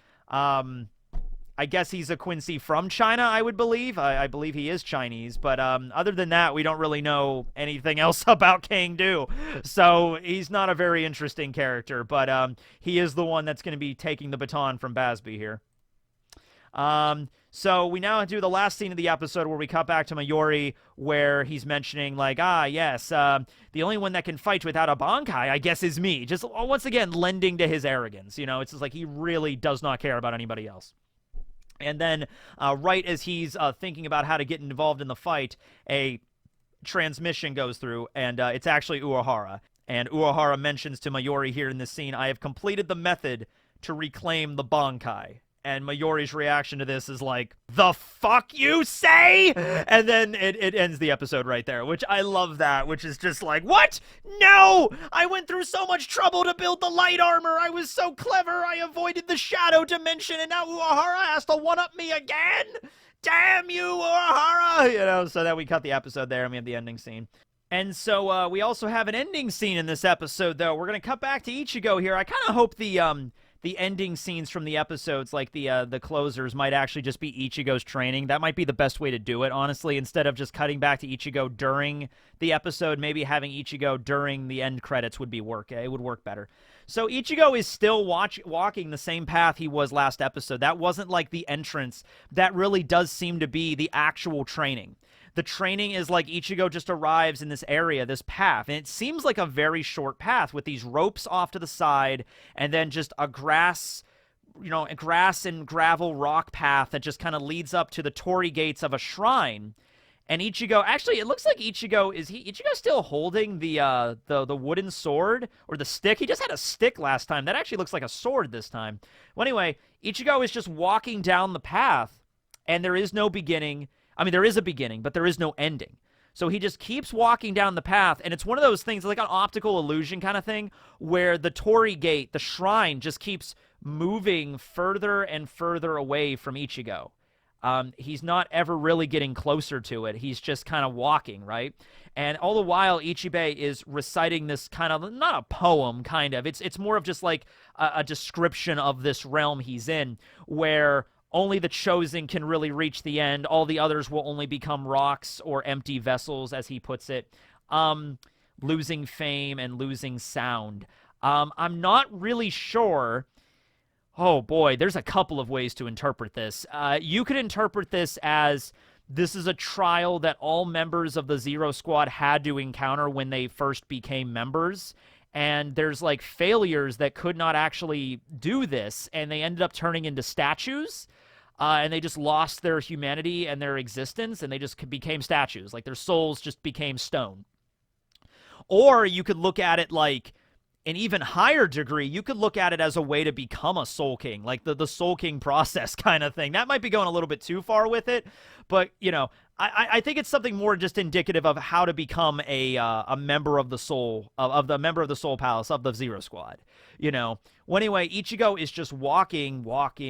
I guess he's a Quincy from China, I would believe. I believe he is Chinese. But other than that, we don't really know anything else about Kang Do. So he's not a very interesting character. But he is the one that's going to be taking the baton from Bazz-B here. So we now do the last scene of the episode where we cut back to Mayori, where he's mentioning, like, yes, the only one that can fight without a Bankai, I guess, is me. Just, once again, lending to his arrogance. It's just like he really does not care about anybody else. And then, right as he's thinking about how to get involved in the fight, a transmission goes through, and it's actually Uehara. And Uehara mentions to Mayori here in this scene, I have completed the method to reclaim the Bankai. And Mayori's reaction to this is like, the fuck you say? And then it ends the episode right there, which I love that, which is just like, what? No! I went through so much trouble to build the light armor. I was so clever. I avoided the shadow dimension, and now Uehara has to one-up me again? Damn you, Uehara! So that we cut the episode there, and we have the ending scene. And so we also have an ending scene in this episode, though. We're going to cut back to Ichigo here. I kind of hope the ending scenes from the episodes, like the closers, might actually just be Ichigo's training. That might be the best way to do it, honestly. Instead of just cutting back to Ichigo during the episode, maybe having Ichigo during the end credits would work. It would work better. So Ichigo is still walking the same path he was last episode. That wasn't like the entrance. That really does seem to be the actual training. The training is like Ichigo just arrives in this area, this path, and it seems like a very short path with these ropes off to the side and then just a grass a grass and gravel rock path that just kind of leads up to the torii gates of a shrine. And Ichigo, actually, it looks like Ichigo still holding the wooden sword or the stick? He just had a stick last time. That actually looks like a sword this time. Well, anyway, Ichigo is just walking down the path, and there is no beginning. I mean, there is a beginning, but there is no ending. So he just keeps walking down the path, and it's one of those things, like an optical illusion kind of thing, where the torii gate, the shrine, just keeps moving further and further away from Ichigo. He's not ever really getting closer to it. He's just kind of walking, right? And all the while, Ichibei is reciting this kind of, not a poem, kind of. It's more of just like a description of this realm he's in, where only the chosen can really reach the end. All the others will only become rocks or empty vessels, as he puts it. Losing fame and losing sound. I'm not really sure. Oh boy, there's a couple of ways to interpret this. You could interpret this as this is a trial that all members of the Zero Squad had to encounter when they first became members. And there's like failures that could not actually do this, and they ended up turning into statues. And they just lost their humanity and their existence, and they just became statues. Like their souls just became stone. Or you could look at it like an even higher degree, you could look at it as a way to become a Soul King, like the Soul King process kind of thing. That might be going a little bit too far with it, but, I think it's something more just indicative of how to become a member of the Soul, of the member of the Soul Palace, of the Zero Squad, Well, anyway, Ichigo is just walking. That's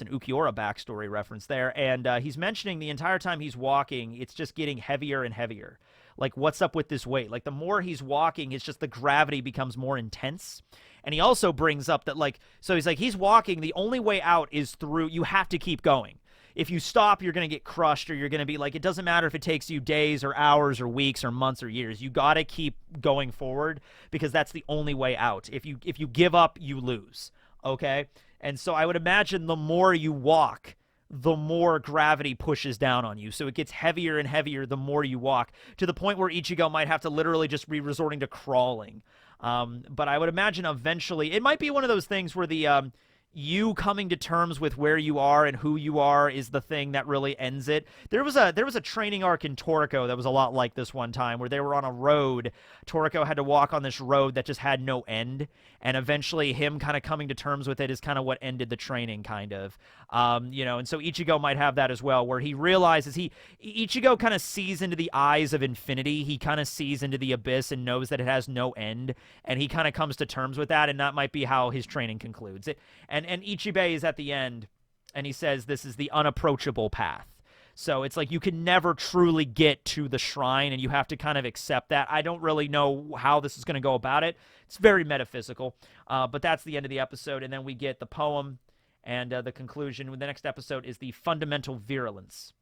an Ukiura backstory reference there, and he's mentioning the entire time he's walking, it's just getting heavier and heavier. Like, what's up with this weight? Like, the more he's walking, it's just the gravity becomes more intense. And he also brings up that, like, so he's like, he's walking, the only way out is through, you have to keep going. If you stop, you're going to get crushed, or you're going to be like, it doesn't matter if it takes you days or hours or weeks or months or years. You got to keep going forward, because that's the only way out. If you give up, you lose. Okay? And so I would imagine the more you walk, the more gravity pushes down on you. So it gets heavier and heavier the more you walk, to the point where Ichigo might have to literally just be resorting to crawling. But I would imagine eventually, it might be one of those things where the you coming to terms with where you are and who you are is the thing that really ends it. There was a training arc in Toriko that was a lot like this one time, where they were on a road. Toriko had to walk on this road that just had no end, and eventually him kind of coming to terms with it is kind of what ended the training, kind of. And so Ichigo might have that as well, where he realizes Ichigo kind of sees into the eyes of infinity. He kind of sees into the abyss and knows that it has no end, and he kind of comes to terms with that, and that might be how his training concludes. And Ichibei is at the end, and he says this is the unapproachable path. So it's like you can never truly get to the shrine, and you have to kind of accept that. I don't really know how this is going to go about it. It's very metaphysical, but that's the end of the episode, and then we get the poem and the conclusion. The next episode is the fundamental virulence.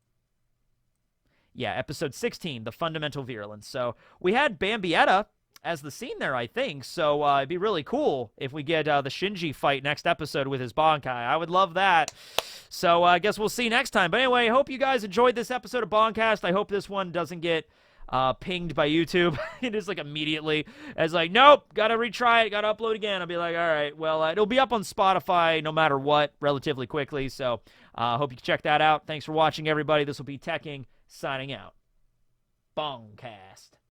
Yeah, episode 16, the fundamental virulence. So we had Bambietta as the scene there, I think. So it'd be really cool if we get the Shinji fight next episode with his Bankai. I would love that. So I guess we'll see next time. But anyway, I hope you guys enjoyed this episode of BAN-KAST. I hope this one doesn't get pinged by YouTube. It is like immediately. It's like, nope, gotta retry it, gotta upload again. I'll be like, all right, well, it'll be up on Spotify no matter what relatively quickly. So hope you can check that out. Thanks for watching, everybody. This will be Tekking signing out. BAN-KAST.